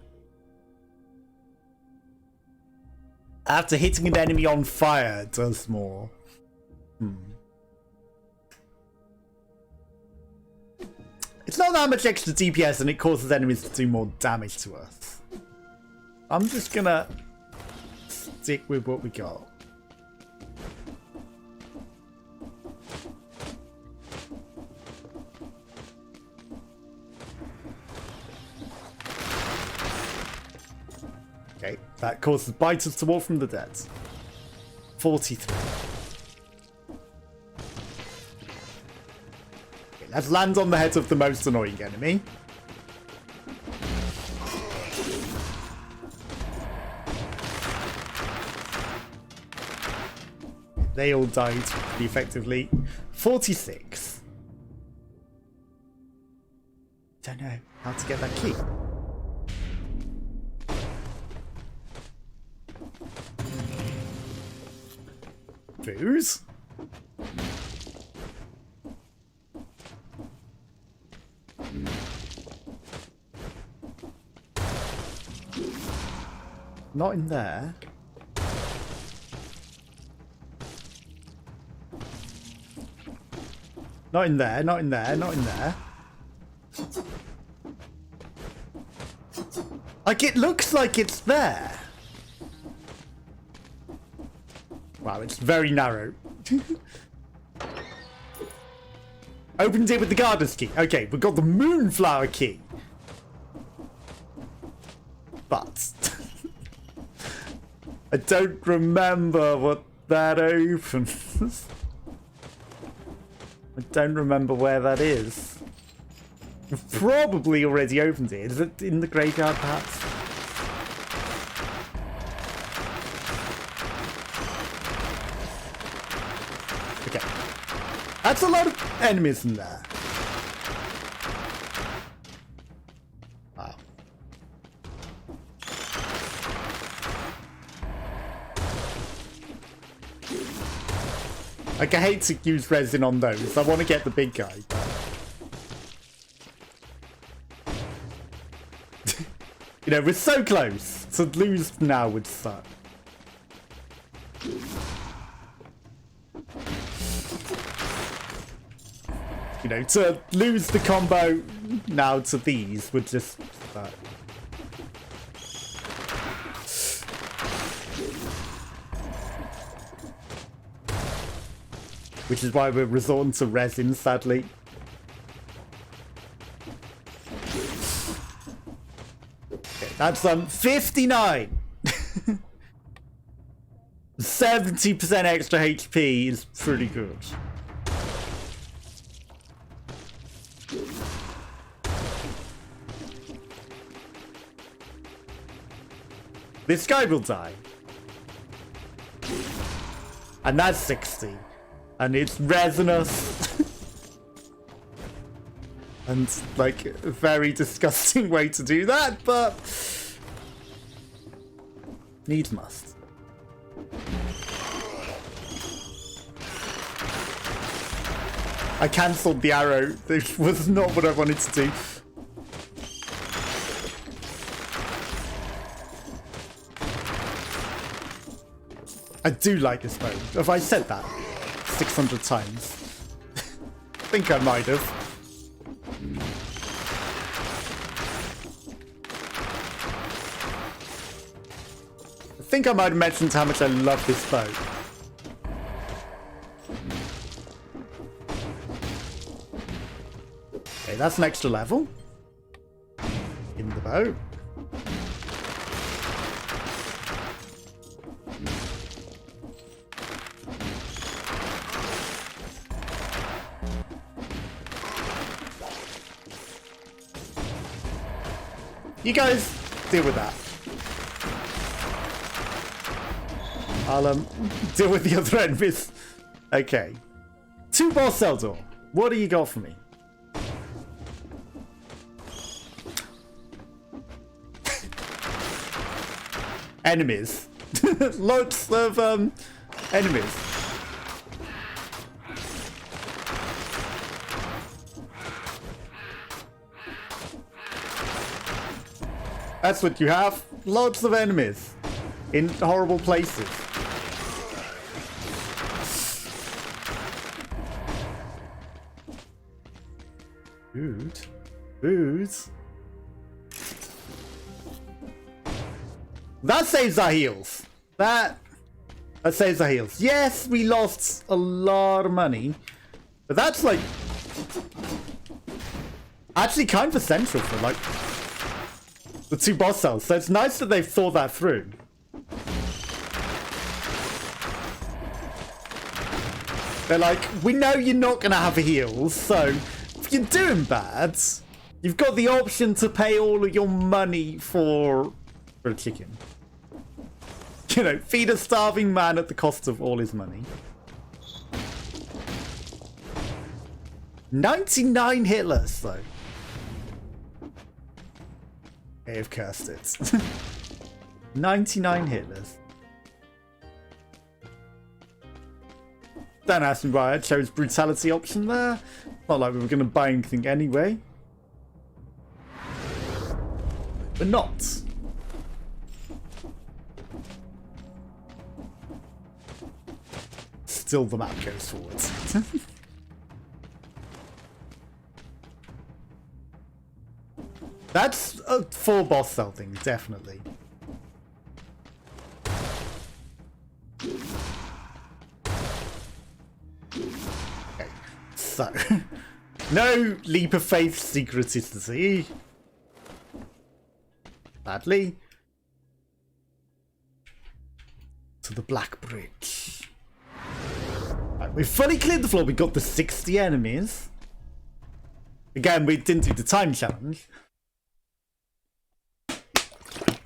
After hitting an enemy on fire, it does more. It's not that much extra DPS and it causes enemies to do more damage to us. I'm just gonna stick with what we got. Okay, that causes biters to walk from the dead. 43. Okay, let's land on the head of the most annoying enemy. They all died pretty effectively. 46. Don't know how to get that key. Booze? Not in there. Not in there, not in there, not in there. Like, it looks like it's there. Wow, it's very narrow. Opened it with the gardener's key. Okay, we've got the moonflower key. But I don't remember what that opens. I don't remember where that is. We've probably already opened it. Is it in the graveyard, perhaps? Okay. That's a lot of enemies in there. Wow. Like, I hate to use resin on those. I want to get the big guy. You know, we're so close. To lose now would suck. You know, to lose the combo now to these would just suck. Which is why we're resorting to resin, sadly. Okay, that's 59. 70% extra HP is pretty good. This guy will die. And that's 60. And it's resinous. And, like, a very disgusting way to do that, but needs must. I cancelled the arrow. This was not what I wanted to do. I do like this bow. Have I said that 600 times? I think I might have. I think I might have mentioned how much I love this bow. Okay, that's an extra level in the bow. You guys deal with that. I'll deal with the other enemies. Okay. 2 boss cell door. What do you got for me? Enemies. Lots of enemies. That's what you have. Lots of enemies in horrible places. Food. Booze. That saves our heals. That saves our heals. Yes, we lost a lot of money, but that's like actually kind of essential for like the 2 boss cells. So it's nice that they've thought that through. They're like, we know you're not gonna have heals, so if you're doing bad, you've got the option to pay all of your money for a chicken. You know, feed a starving man at the cost of all his money. 99 Hitlers, though. They've cursed it. 99 Hitlers. Don't ask me why I chose brutality option there. Not like we were going to buy anything anyway. But not. Still the map goes forwards. That's a 4 boss cell thing, definitely. Okay, so no leap of faith secreticity. Badly. To the Black Bridge. Right, we've fully cleared the floor. We got the 60 enemies. Again, we didn't do the time challenge.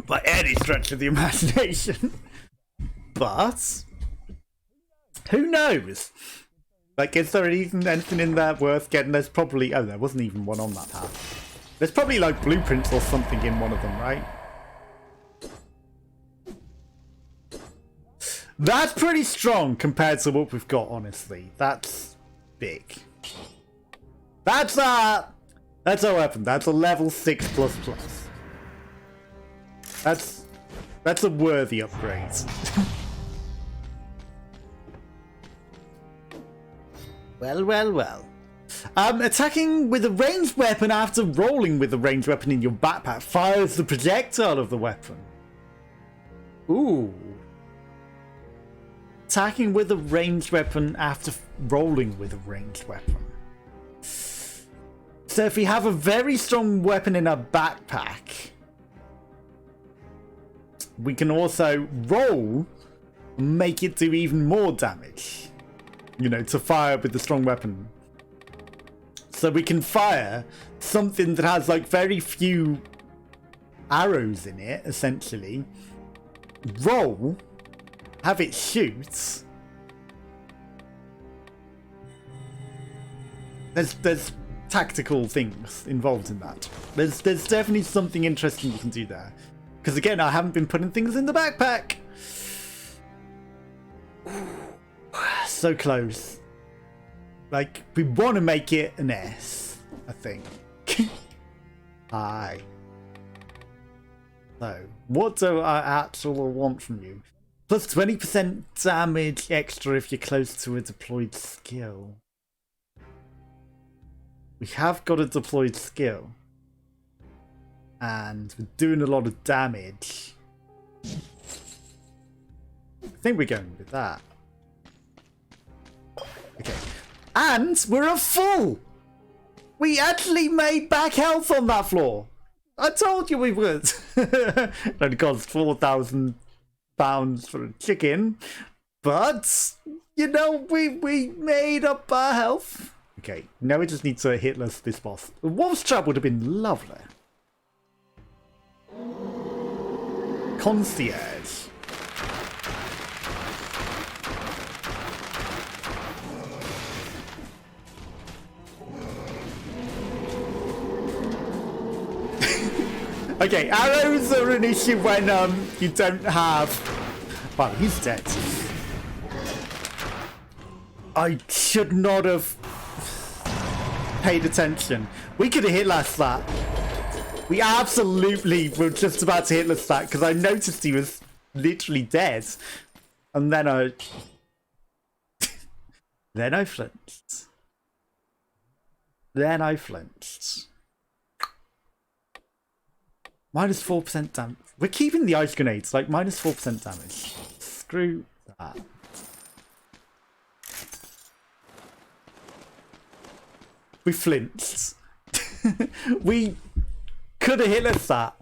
By any stretch of the imagination. But who knows? Like, is there even anything in there worth getting? There's probably... Oh, there wasn't even one on that path. There's probably, like, blueprints or something in one of them, right? That's pretty strong compared to what we've got, honestly. That's big. That's our weapon. That's a level 6++. That's a worthy upgrade. Well. Attacking with a ranged weapon after rolling with a ranged weapon in your backpack fires the projectile of the weapon. Ooh. Attacking with a ranged weapon after rolling with a ranged weapon. So if we have a very strong weapon in our backpack, we can also roll and make it do even more damage. You know, to fire with the strong weapon. So we can fire something that has like very few arrows in it, essentially. Roll, have it shoot. There's tactical things involved in that. There's definitely something interesting you can do there. Because again, I haven't been putting things in the backpack. So close. Like, we want to make it an S, I think. Aye. So, what do I actually want from you? Plus 20% damage extra if you're close to a deployed skill. We have got a deployed skill. And we're doing a lot of damage. I think we're going with that. Okay. And we're at full! We actually made back health on that floor! I told you we would! It only cost £4,000 for a chicken. But, you know, we made up our health. Okay, now we just need to hitless this boss. The Wolf's Trap would have been lovely. Concierge. Okay, arrows are an issue when you don't have... Well, he's dead. I should not have paid attention. We could have hit last that. We absolutely were just about to hit last that because I noticed he was literally dead. And then I... then I flinched. Minus 4% damage. We're keeping the ice grenades, like minus 4% damage. Screw that. We flinched. We could have hit us that.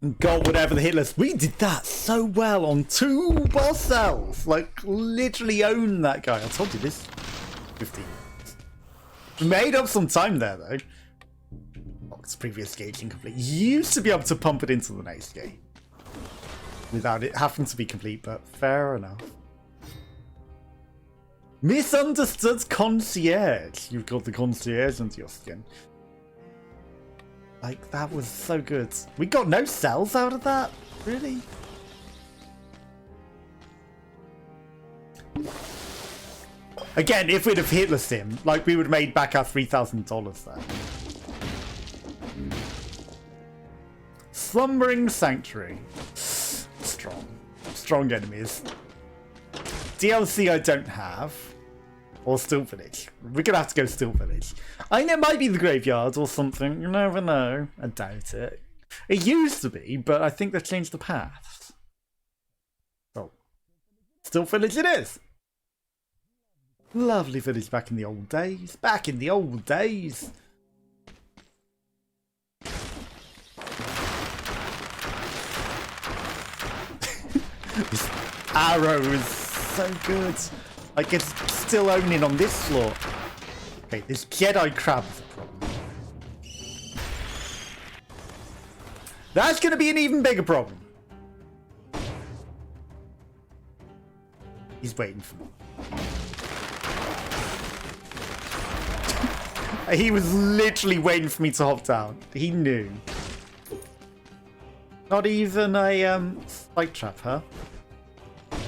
And got whatever the hit us. We did that so well on 2 boss cells. Like, literally owned that guy. I told you this. 15 minutes. We made up some time there, though. Oh, it's previous gauge incomplete. You used to be able to pump it into the next gate without it having to be complete, but fair enough. Misunderstood concierge. You've got the concierge under your skin. Like, that was so good. We got no cells out of that? Really? Again, if we'd have hitless him, like, we would have made back our $3,000 there. Slumbering Sanctuary. Strong. Strong enemies. DLC I don't have. Or Still Village. We're gonna have to go Still Village. I think it might be the graveyard or something. You never know. I doubt it. It used to be, but I think they've changed the paths. So, Still Village it is. Lovely village back in the old days. Back in the old days. This arrow is so good. Like, it's still owning on this floor. Okay, this Jedi crab is a problem. That's going to be an even bigger problem. He's waiting for me. He was literally waiting for me to hop down. He knew. Not even a spike trap, huh?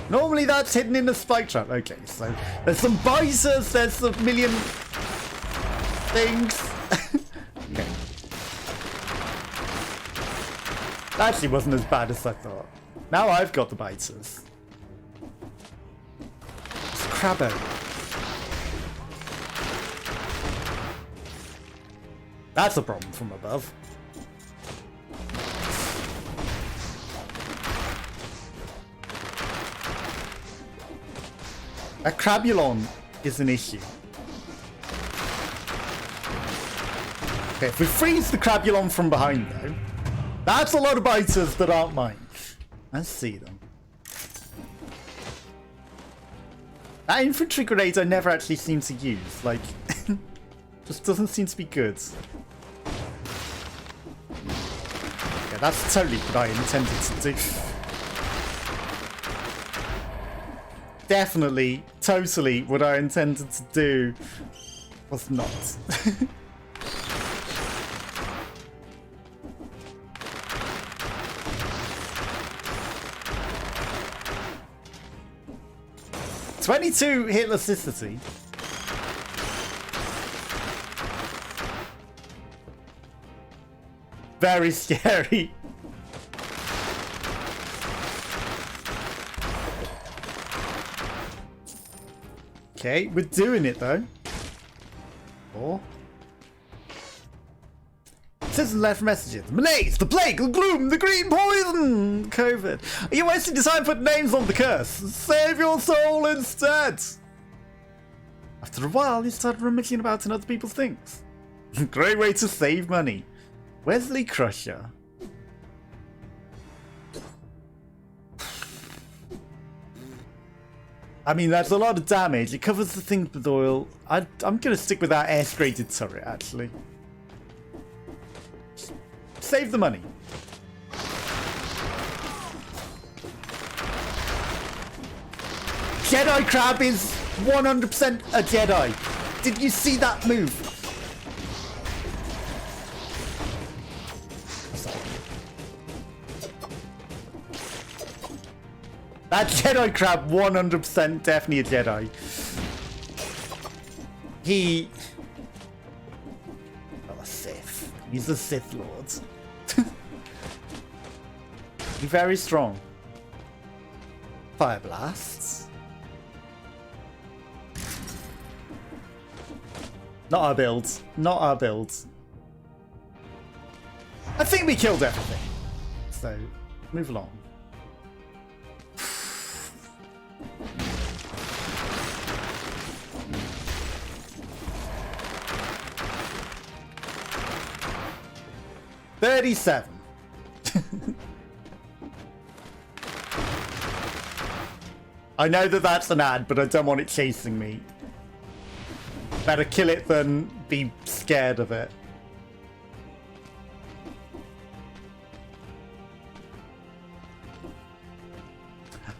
Normally that's hidden in the spike trap. Okay, so there's some biters, there's a million things. Okay. That actually wasn't as bad as I thought. Now I've got the biters. It's Crabbo. That's a problem from above. A Crabulon is an issue. Okay, if we freeze the Crabulon from behind though, that's a lot of biters that aren't mine. Let's see them. That infantry grenade I never actually seem to use. Like, just doesn't seem to be good. Yeah, that's totally what I intended to do. Definitely, totally what I intended to do was not. $22 hitlicity. Very scary. Okay, we're doing it though. Or citizen left messages. Malaise, the plague, the gloom, the green poison, COVID. Are you wasting your time putting names on the curse? Save your soul instead. After a while, you start rummaging about in other people's things. Great way to save money. Wesley Crusher. I mean, that's a lot of damage. It covers the things with oil. I'm going to stick with that air-graded turret, actually. Save the money. Jedi Crab is 100% a Jedi. Did you see that move? That Jedi Crab, 100% definitely a Jedi. He... Oh, a Sith. He's a Sith Lord. He's very strong. Fire blasts. Not our builds. Not our builds. I think we killed everything. So, move along. $37. I know that that's an ad, but I don't want it chasing me. Better kill it than be scared of it.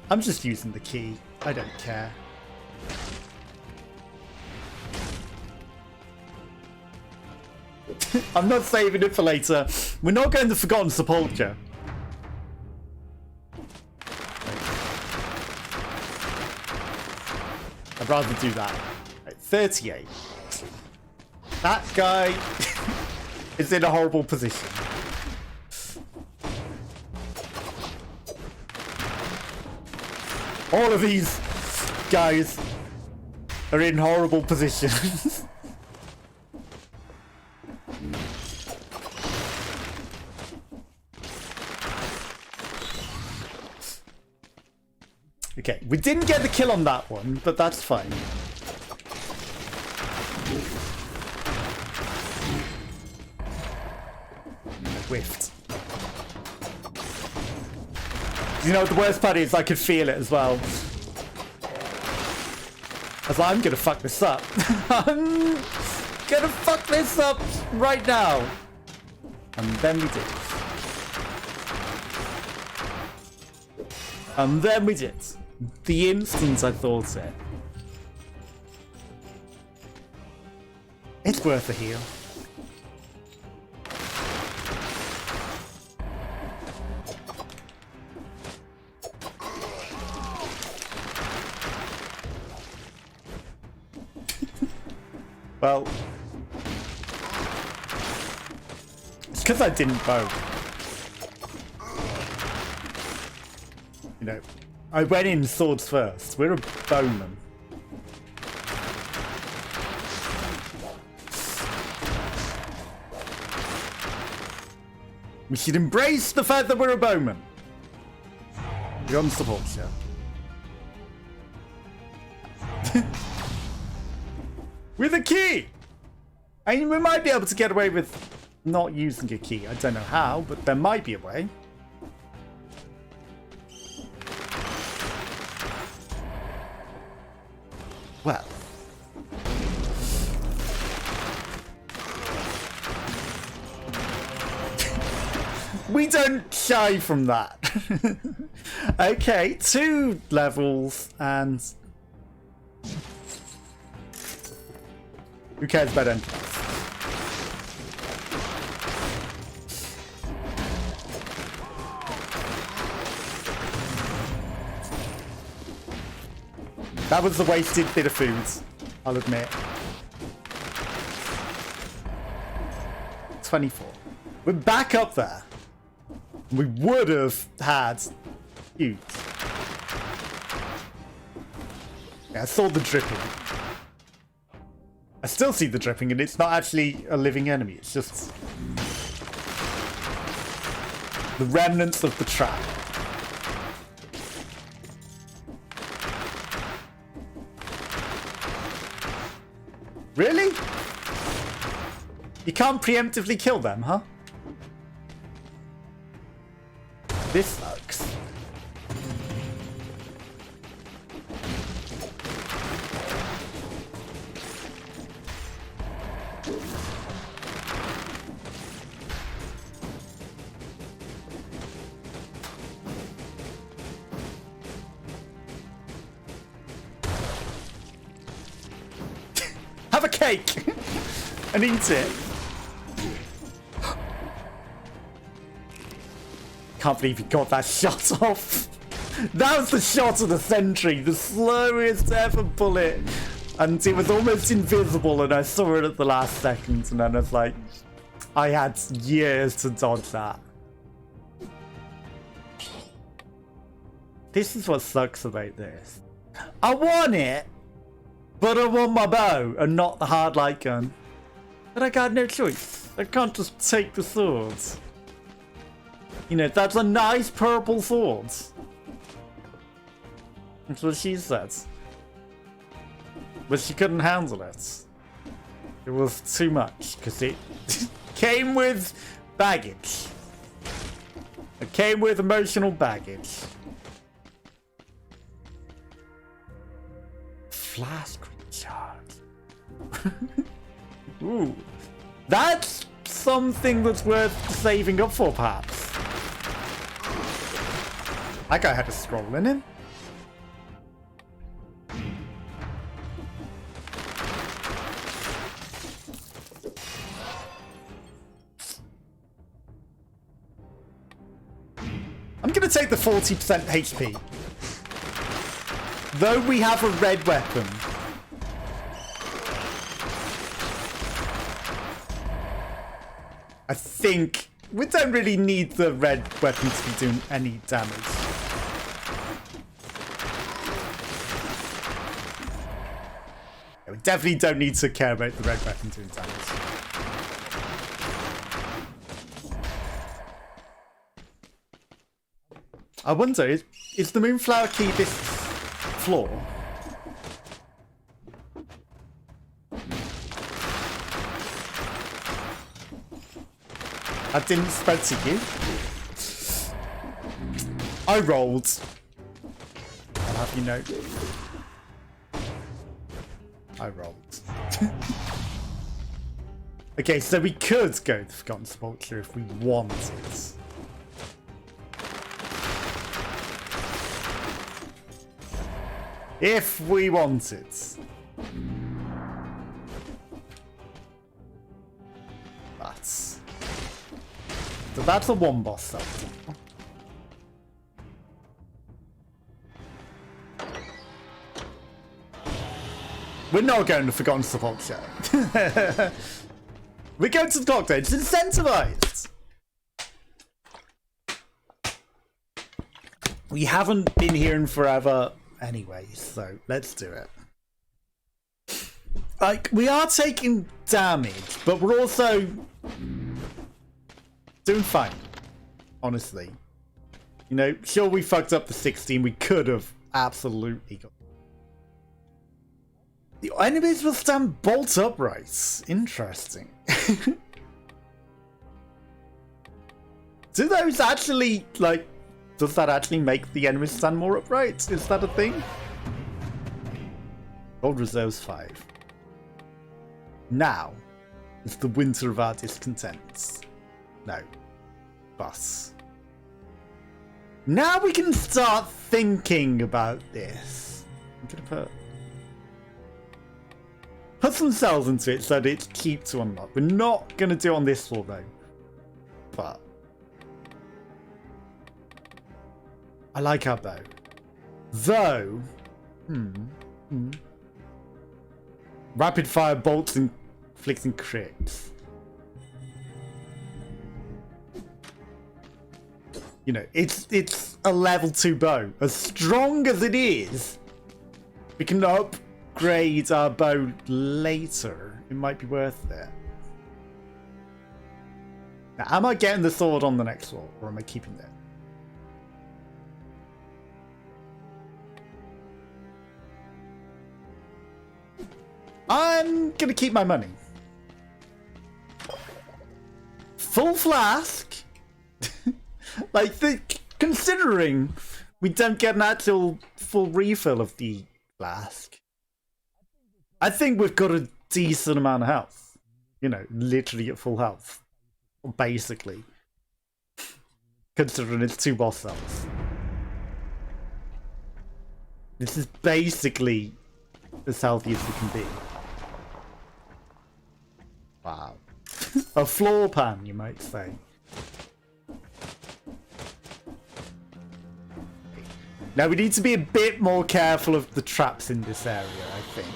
I'm just using the key. I don't care. I'm not saving it for later. We're not going to Forgotten Sepulchre. I'd rather do that. Right, 38. That guy is in a horrible position. All of these guys are in horrible positions. Okay, we didn't get the kill on that one, but that's fine. Whiffed. You know, the worst part is I could feel it as well. I was like, I'm gonna fuck this up. I'm gonna fuck this up right now. And then we did. And then we did. The instant I thought it. It's worth a heal. Well, it's because I didn't vote. You know, I went in swords first. We're a bowman. We should embrace the fact that we're a bowman. Beyond support, yeah. With a key! I mean, we might be able to get away with not using a key. I don't know how, but there might be a way. Well. We don't shy from that. Okay, 2 levels and... Who cares about entrance? That was a wasted bit of food, I'll admit. 24. We're back up there. We would have had huge. Yeah, I saw the dripping. I still see the dripping, and it's not actually a living enemy. It's just the remnants of the trap. Really? You can't preemptively kill them, huh? This sucks. Have a cake and eat it. Can't believe he got that shot off. That was the shot of the century, the slowest ever bullet, and it was almost invisible, and I saw it at the last second, and then I was like, I had years to dodge that. This is what sucks about this. I want it, but I want my bow and not the hard light gun. But I got no choice. I can't just take the swords. You know, that's a nice purple sword. That's what she said. But she couldn't handle it. It was too much, because it came with baggage. It came with emotional baggage. Flask recharge. Ooh. That's something that's worth saving up for, perhaps. That guy had a scroll in him. I'm gonna take the 40% HP. Though we have a red weapon. I think we don't really need the red weapon to be doing any damage. Yeah, we definitely don't need to care about the red weapon doing damage. I wonder, is the Moonflower Key this floor? I didn't spread to you. I rolled. I'll have you know. I rolled. Okay, so we could go to Forgotten Sepulchre if we wanted. If we wanted. So that's a one boss cell. We're not going to Forgotten Sepulchre. We're going to the Doctor. It's incentivized. We haven't been here in forever anyway, so let's do it. Like, we are taking damage, but we're also doing fine, honestly. You know, sure, we fucked up the 16. We could have absolutely got. The enemies will stand bolt upright. Interesting. Do those actually, like, does that actually make the enemies stand more upright? Is that a thing? Gold reserves 5. Now is the winter of our discontents. No. Bus. Now we can start thinking about this. I'm gonna put some cells into it so that it's cheap to unlock. We're not gonna do it on this floor though. But I like our bow. Though rapid fire bolts inflicting crits. You know, it's a level 2 bow. As strong as it is, we can upgrade our bow later. It might be worth it. Now, am I getting the sword on the next floor, or am I keeping it? I'm gonna keep my money. Full flask. Like, considering we don't get an actual full refill of the flask, I think we've got a decent amount of health. You know, literally at full health. Basically. Considering it's 2 boss cells. This is basically as healthy as we can be. Wow. A floor pan, you might say. Now we need to be a bit more careful of the traps in this area, I think.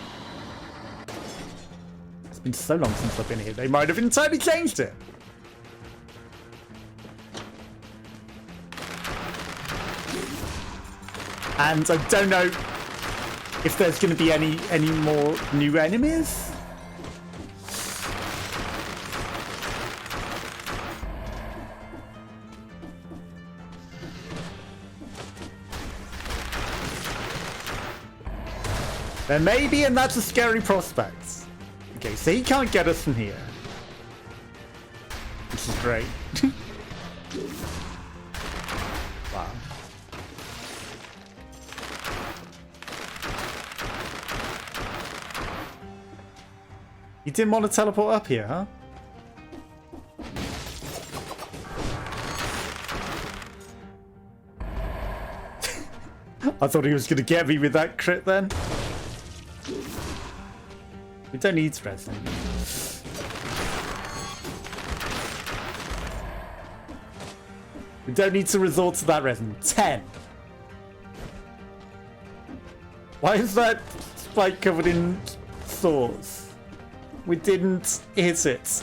It's been so long since I've been here, they might have entirely changed it. And I don't know if there's going to be any more new enemies. There may be, and that's a scary prospect. Okay, so he can't get us from here. Which is great. Wow. You didn't want to teleport up here, huh? I thought he was going to get me with that crit then. We don't need resin. We don't need to resort to that resin. 10. Why is that spike covered in swords? We didn't hit it.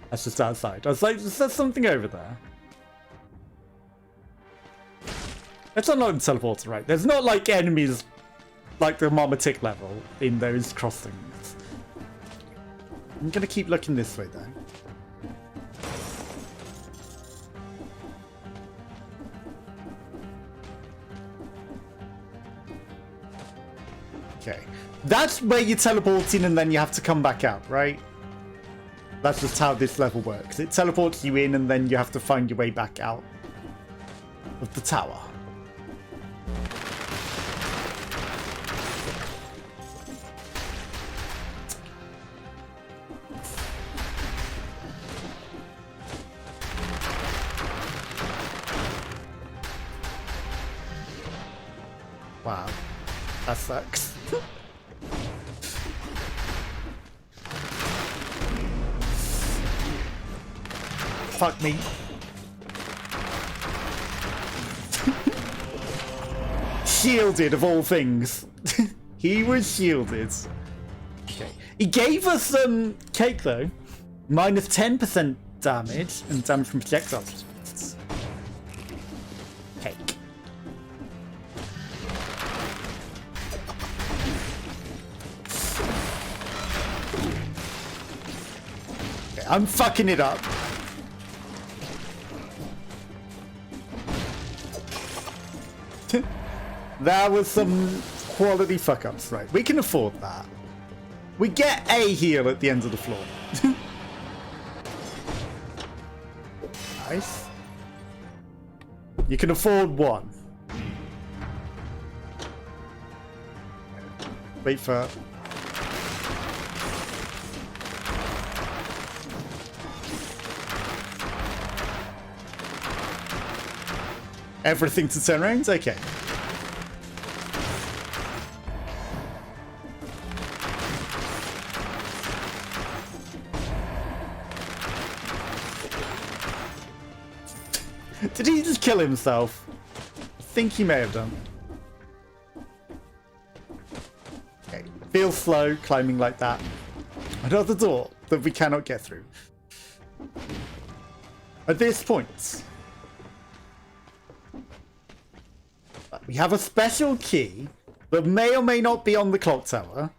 That's just outside. I was like, is there something over there? It's not like teleporter, right? There's not like enemies like the Marmatic level in those crossings. I'm gonna keep looking this way though. Okay. That's where you teleport in and then you have to come back out, right? That's just how this level works. It teleports you in and then you have to find your way back out of the tower. Wow. That sucks. Fuck me. Shielded of all things. He was shielded. Okay. He gave us some cake though. Minus 10% damage and damage from projectiles. Cake. Okay, I'm fucking it up. That was some quality fuck-ups, right? We can afford that. We get a heal at the end of the floor. Nice. You can afford one. Wait for... everything to turn around? Okay. Did he just kill himself? I think he may have done. Okay. Feels slow climbing like that. Another door that we cannot get through. At this point, we have a special key that may or may not be on the clock tower.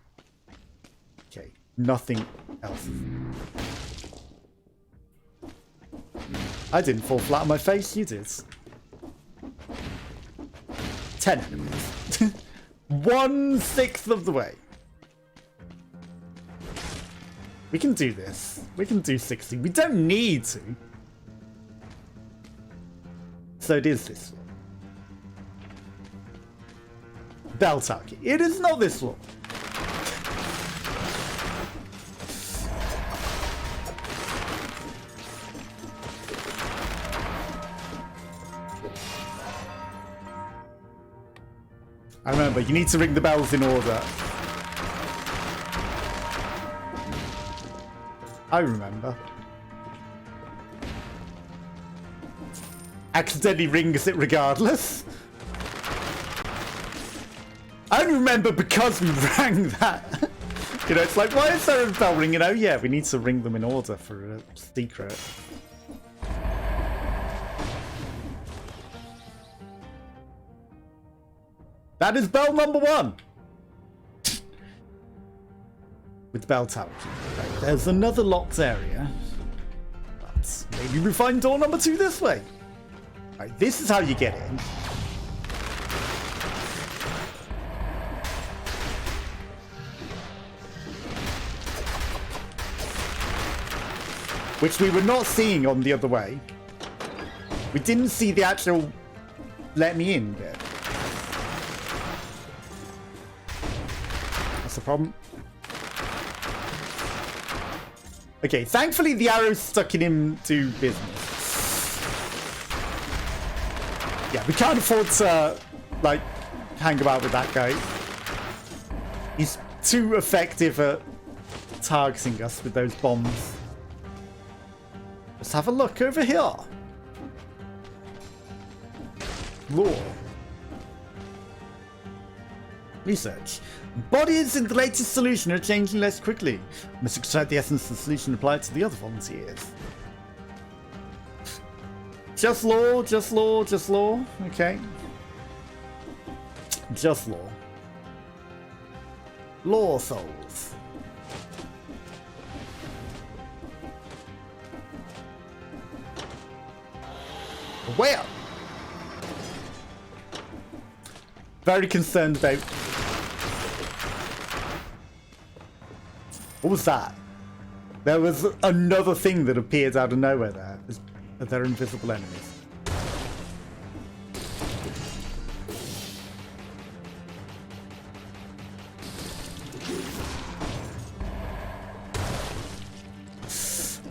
Okay, nothing else. I didn't fall flat on my face, you did. 10 enemies. 1/6 of the way. We can do this. We can do 60. We don't need to. So it is this one. Bell tower key. It is not this one. I remember, you need to ring the bells in order. I remember. Accidentally rings it regardless. I only remember because we rang that. You know, it's like, why is there a bell ringing? Oh yeah, we need to ring them in order for a secret. That is bell number 1. With the bell tower key. Right, there's another locked area. But maybe we find door number 2 this way. Right, this is how you get in. Which we were not seeing on the other way. We didn't see the actual let me in bit. That's the problem. Okay, thankfully the arrow's stuck in him to business. Yeah, we can't afford to, like, hang about with that guy. He's too effective at targeting us with those bombs. Let's have a look over here. Lore. Research. Bodies in the latest solution are changing less quickly. Must extract the essence of the solution applied to the other volunteers. Just lore, just lore, just lore. Okay. Just lore. Lore souls. Where? Very concerned about... What was that? There was another thing that appeared out of nowhere there. They're invisible enemies.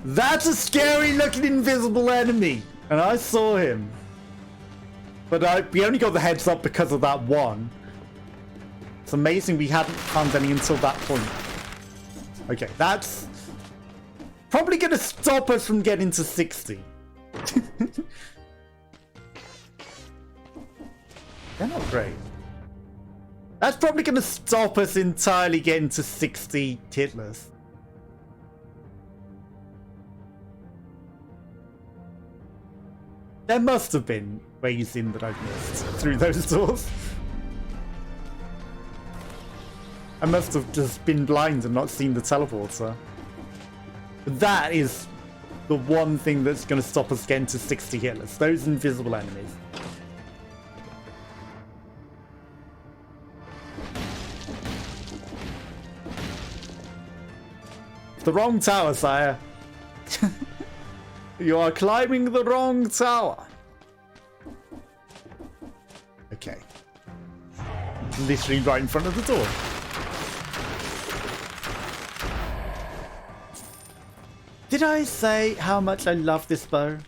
That's a scary looking invisible enemy! And I saw him. But we only got the heads up because of that one. It's amazing we hadn't found any until that point. Okay, that's probably going to stop us from getting to 60. They're not great. That's probably going to stop us entirely getting to 60 Hitlers. There must have been ways in that I've missed through those doors. I must have just been blind and not seen the teleporter. But that is the one thing that's going to stop us getting to 60 Hitlers. Those invisible enemies. The wrong tower, sire. You are climbing the wrong tower. Okay. Literally right in front of the door. Did I say how much I love this bow?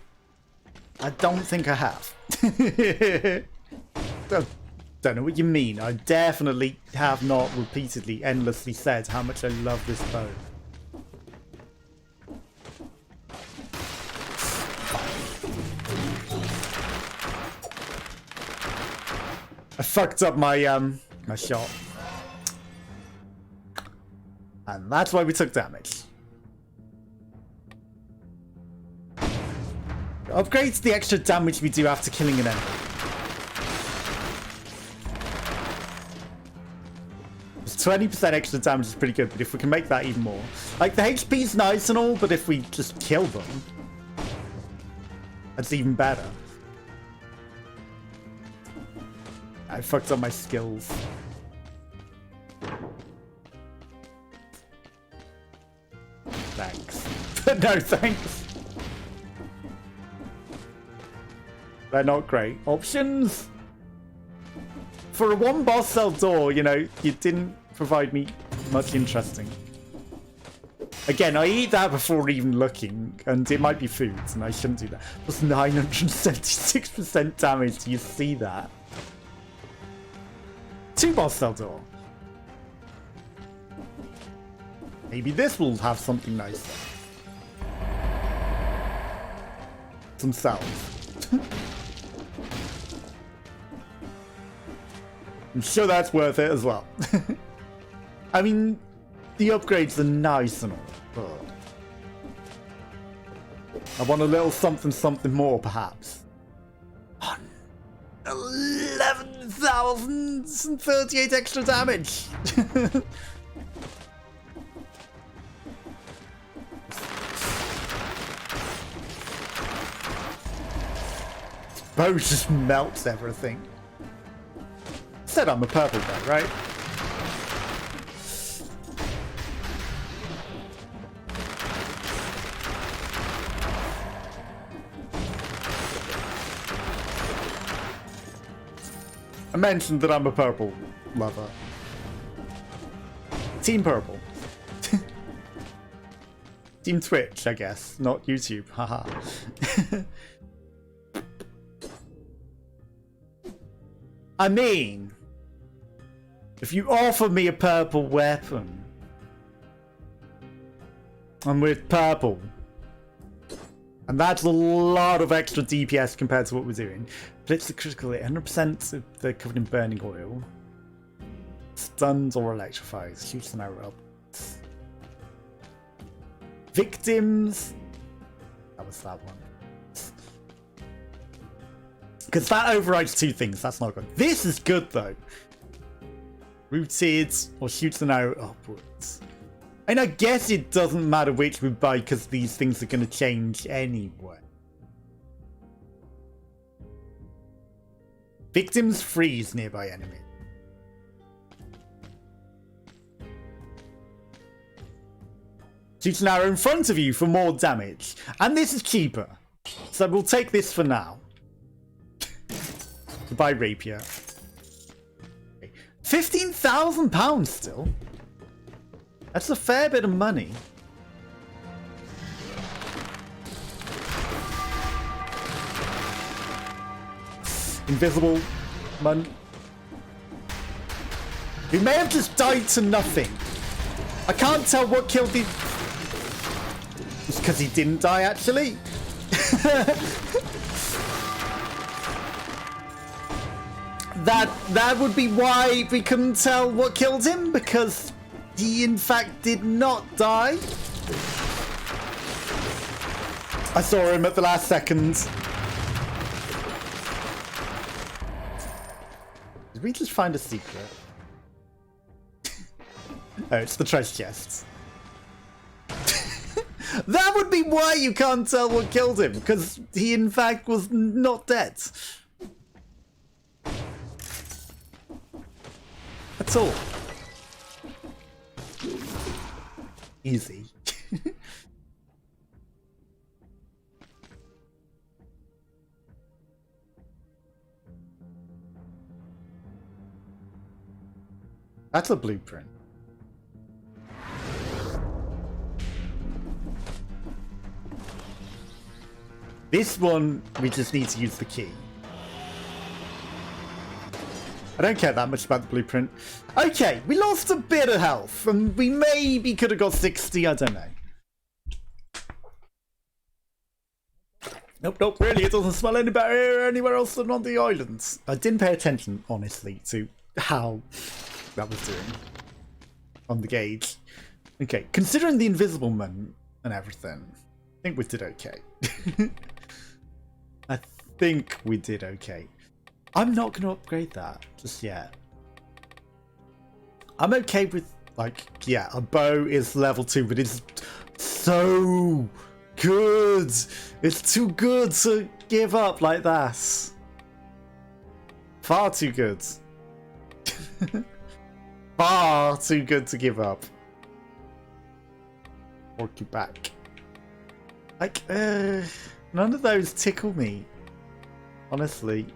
I don't think I have. Don't know what you mean. I definitely have not repeatedly, endlessly said how much I love this bow. I fucked up my my shot. And that's why we took damage. Upgrades the extra damage we do after killing an enemy. It's 20% extra damage is pretty good, but if we can make that even more. Like, the HP's nice and all, but if we just kill them, that's even better. I fucked up my skills. Thanks. No, thanks. They're not great options. For a one boss cell door, you know, you didn't provide me much interesting. Again, I eat that before even looking, and it might be foods, and I shouldn't do that. It was 976% damage. Do you see that? 2 boss cell door. Maybe this will have something nice. Some cells. I'm sure that's worth it as well. I mean, the upgrades are nice and all, but I want a little something more, perhaps. 11,038 extra damage. bow just melts everything. Said I'm a purple guy, right? I mentioned that I'm a purple lover. Team Purple. Team Twitch, I guess, not YouTube. Haha. I mean, if you offer me a purple weapon, and with purple, and that's a lot of extra DPS compared to what we're doing. Blitz the critical hit, 100% of the covered in burning oil. Stuns or electrifies. Shoots an arrow up. Victims. That was that one. Because that overrides two things. That's not good. This is good though. Rooted or shoots an arrow upwards. And I guess it doesn't matter which we buy because these things are going to change anyway. Victims freeze nearby enemy. Shoots an arrow in front of you for more damage. And this is cheaper. So we'll take this for now. To buy rapier. Okay. £15,000 still. That's a fair bit of money. Invisible man. He may have just died to nothing. I can't tell what killed him. It's because he didn't die, actually. That would be why we couldn't tell what killed him, because he in fact did not die. I saw him at the last second. Did we just find a secret? Oh, it's the treasure chest. That would be why you can't tell what killed him, because he in fact was not dead. That's all. Easy. That's a blueprint. This one, we just need to use the key. I don't care that much about the blueprint. Okay, we lost a bit of health, and we maybe could have got 60, I don't know. Nope, really, it doesn't smell any better anywhere else than on the islands. I didn't pay attention, honestly, to how that was doing on the gauge. Okay, considering the invisible man and everything, I think we did okay. I think we did okay. I'm not going to upgrade that just yet. I'm okay with, like, yeah, a bow is level 2, but it's so good. It's too good to give up like that. Far too good. Far too good to give up. Or get back. Like, none of those tickle me. Honestly.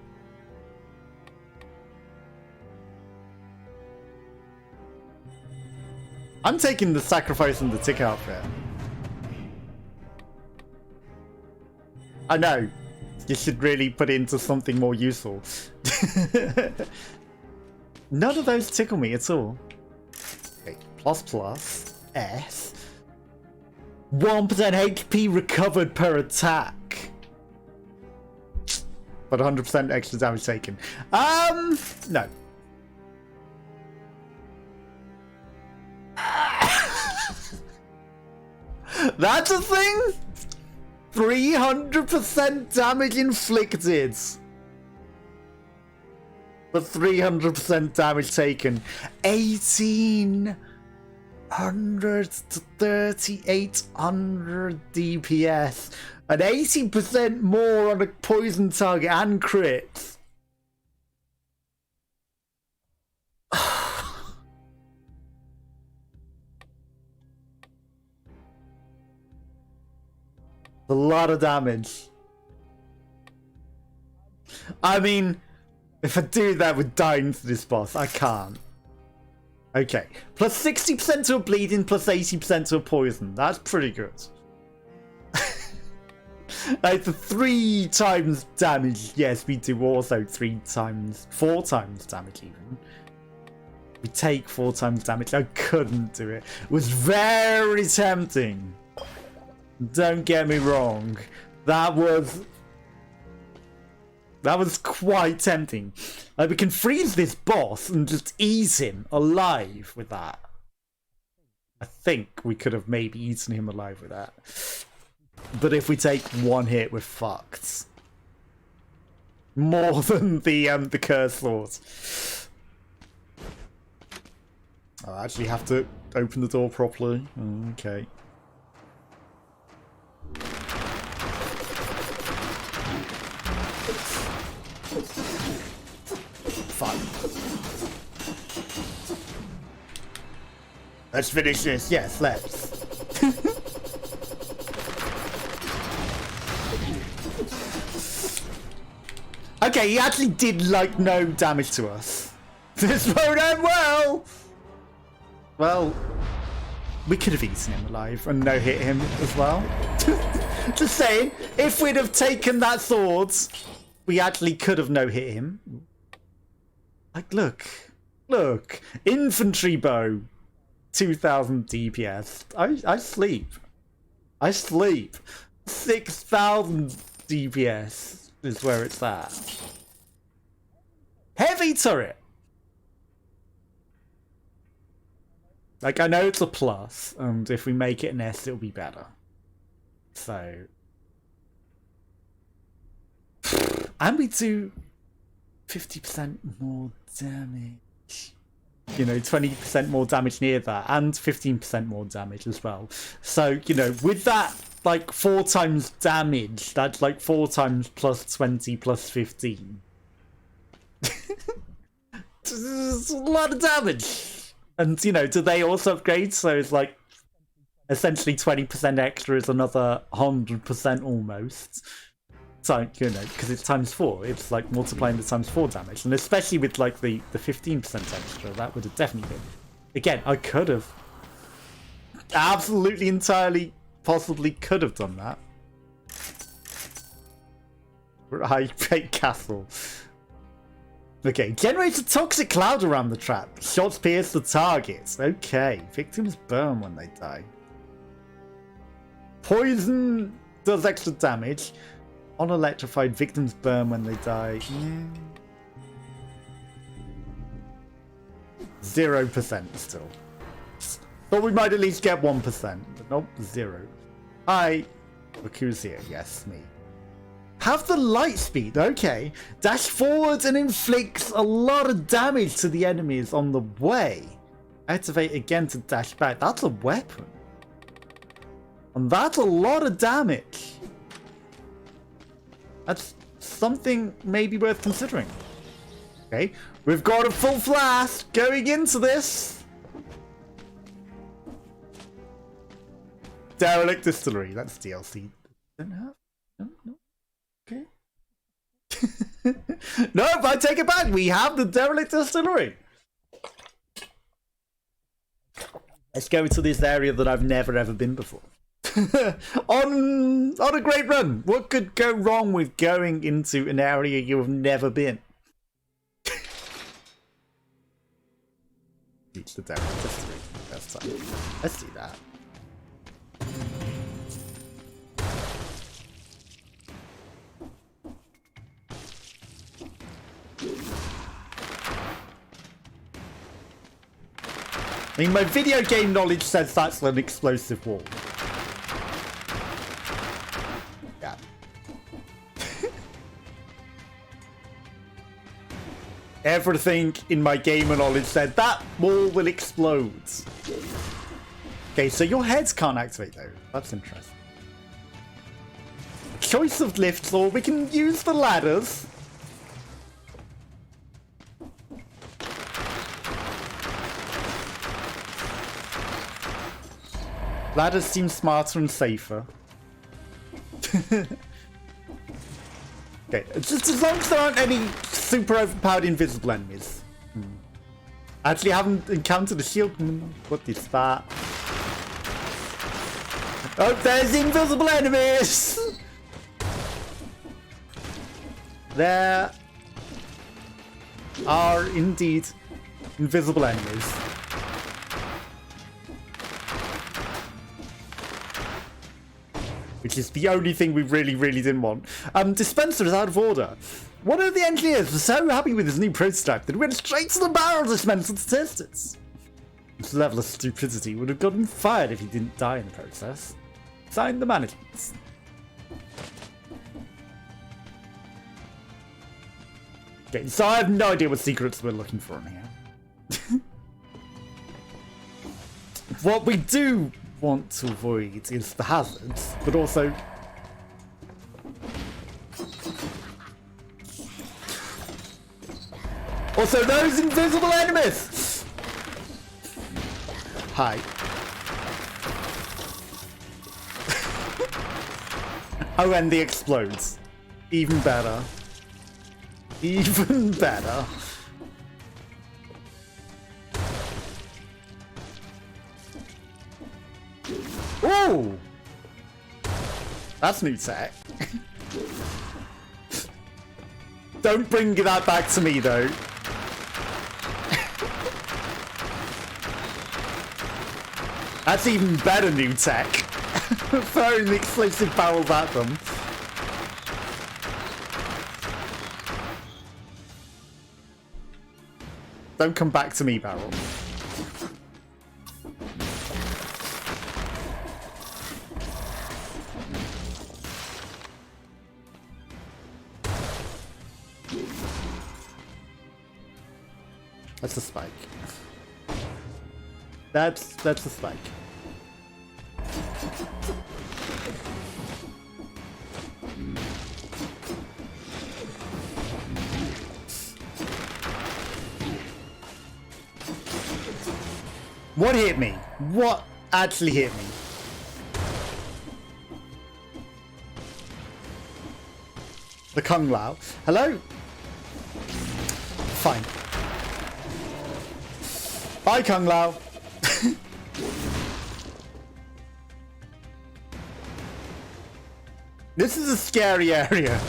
I'm taking the sacrifice and the tick outfit. I know. You should really put it into something more useful. None of those tickle me at all. Okay, plus, S. 1% HP recovered per attack. But 100% extra damage taken. No. That's a thing? 300% damage inflicted. But 300% damage taken. 1800 to 3800 DPS. An 80% more on a poison target and crits. A lot of damage. I mean, if I do that with dying to this boss, I can't. Okay, plus 60% to a bleeding, plus 80% to a poison. That's pretty good. Like the 3 times damage. Yes, we do also 4 times damage even. We take 4 times damage. I couldn't do it. It was very tempting. Don't get me wrong. That was quite tempting. Like, we can freeze this boss and just eat him alive with that. I think we could have maybe eaten him alive with that. But if we take 1 hit, we're fucked. More than the Curse Lord. I actually have to open the door properly. Okay. Fine. Let's finish this. Yes, let's. Okay, he actually did, like, no damage to us. This won't end well! Well, we could have eaten him alive and no-hit him as well. Just saying, if we'd have taken that sword, we actually could have no-hit him. Like, look. Infantry bow. 2000 DPS. I sleep. 6,000 DPS. Is where it's at. Heavy turret! Like, I know it's a plus, and if we make it an S, it'll be better. So... And we do 50% more damage. You know, 20% more damage near that, and 15% more damage as well. So, you know, with that, like, 4 times damage, that's like 4 times plus 20 plus 15. It's a lot of damage. And, you know, do they also upgrade? So it's like, essentially 20% extra is another 100% almost. So, you know, because it's times 4, it's like multiplying the times 4 damage. And especially with like the 15% extra, that would have definitely been. Again, I could have. Absolutely, entirely, possibly could have done that. High Fate Castle. Okay, generates a toxic cloud around the trap. Shots pierce the targets. Okay, victims burn when they die. Poison does extra damage. Unelectrified, victims burn when they die. 0% still. Thought we might at least get 1%, but nope, 0. Hi, Bakuzia, yes, me. Have the light speed, okay. Dash forward and inflicts a lot of damage to the enemies on the way. Activate again to dash back. That's a weapon. And that's a lot of damage. That's something maybe worth considering. Okay, we've got a full flask going into this. Derelict Distillery, that's DLC. Don't have? No. Okay. Nope, I take it back. We have the Derelict Distillery. Let's go into this area that I've never ever been before. on a great run. What could go wrong with going into an area you have never been? Reach the Derelict Distillery. First time. Let's do that. I mean, my video game knowledge says that's an explosive wall. Yeah. Everything in my gamer knowledge said that wall will explode. Okay, so your heads can't activate though. That's interesting. choice of lifts, or we can use the ladders. Ladders seem smarter and safer. Okay, just as long as there aren't any super overpowered invisible enemies. Actually, I haven't encountered a shield. What is that? Oh, there's invisible enemies! There are indeed invisible enemies. Which is the only thing we really didn't want. Dispenser is out of order. One of the engineers was so happy with his new prototype that he went straight to the barrel dispenser to test it. This level of stupidity would have got him fired if he didn't die in the process. Signed, the management. Okay, so I have no idea what secrets we're looking for in here. What we do want to avoid is the hazards, but also those invisible enemies. Hi. Oh, and the explodes. Even better. Even better. Ooh! That's new tech. Don't bring that back to me, though. That's even better new tech. Throwing the explosive barrels at them. Don't come back to me, barrel. That's a spike. That's a spike. What hit me? What actually hit me? The Kung Lao. Hello? Fine. Bye, Kung Lao. This is a scary area.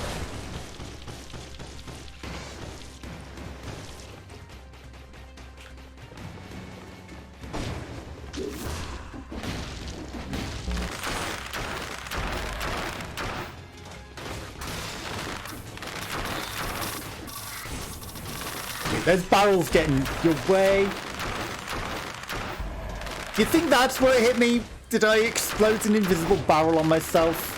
There's barrels getting your way. Do you think that's where it hit me? Did I explode an invisible barrel on myself?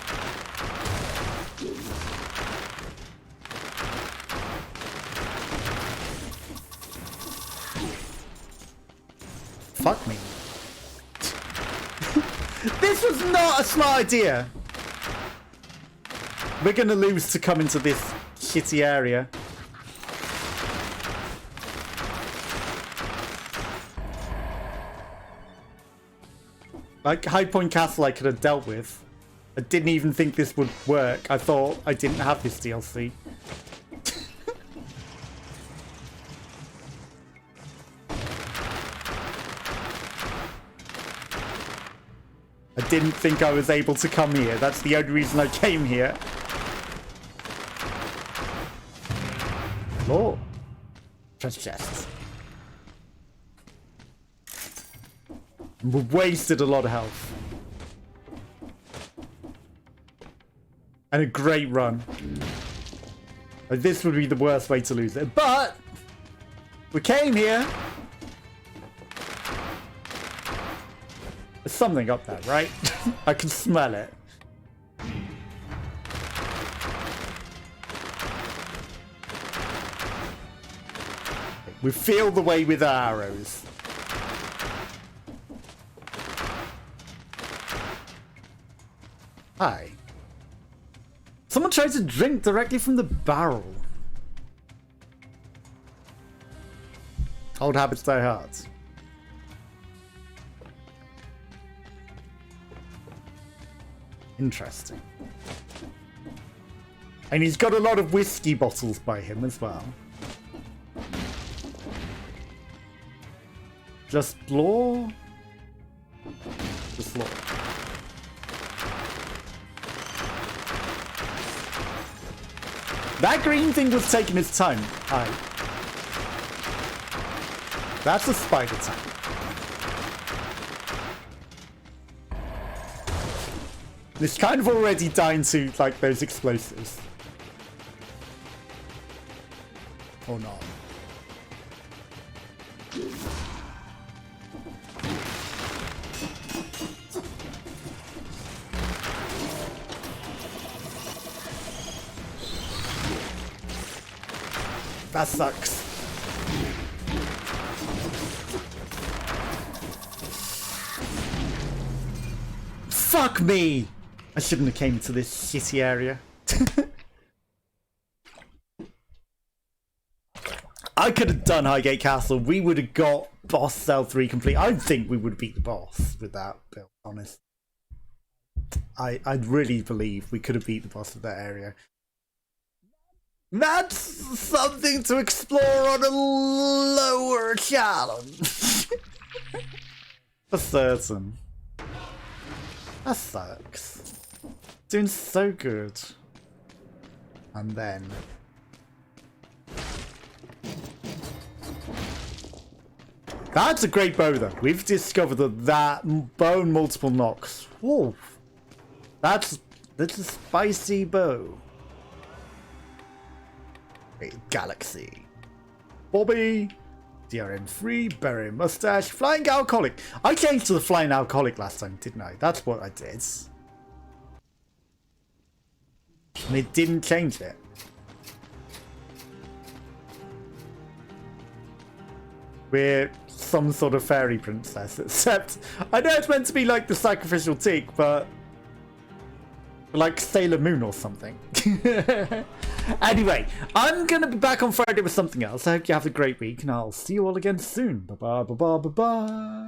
Fuck me. This was not a smart idea. We're gonna lose to come into this shitty area. Like, High Point Castle I could have dealt with. I didn't even think this would work. I thought I didn't have this DLC. I didn't think I was able to come here. That's the only reason I came here. Lord. Treasure chests. We've wasted a lot of health. And a great run. Like, this would be the worst way to lose it. But we came here. There's something up there, right? I can smell it. We feel the way with our arrows. Hi. Someone tried to drink directly from the barrel. Old habits die hard. Interesting. And he's got a lot of whiskey bottles by him as well. Just law? Just law. That green thing was taking its time. Aye. That's a spider tank. It's kind of already down to, like, those explosives. Or not. That sucks. Fuck me! I shouldn't have came to this shitty area. I could have done Highgate Castle. We would have got boss cell 3 complete. I think we would have beat the boss with that build, honest. I really believe we could have beat the boss of that area. That's something to explore on a lower challenge. For certain. That sucks. Doing so good. And then... That's a great bow though. We've discovered that bow and multiple knocks. Whoa. That's a spicy bow. Galaxy. Bobby. DRM3, berry mustache, flying alcoholic. I changed to the flying alcoholic last time, didn't I? That's what I did. And it didn't change it. We're some sort of fairy princess, except I know it's meant to be like the sacrificial tick, but like Sailor Moon or something. Anyway, I'm gonna be back on Friday with something else. I hope you have a great week, and I'll see you all again soon. Bye bye, bye bye, bye bye.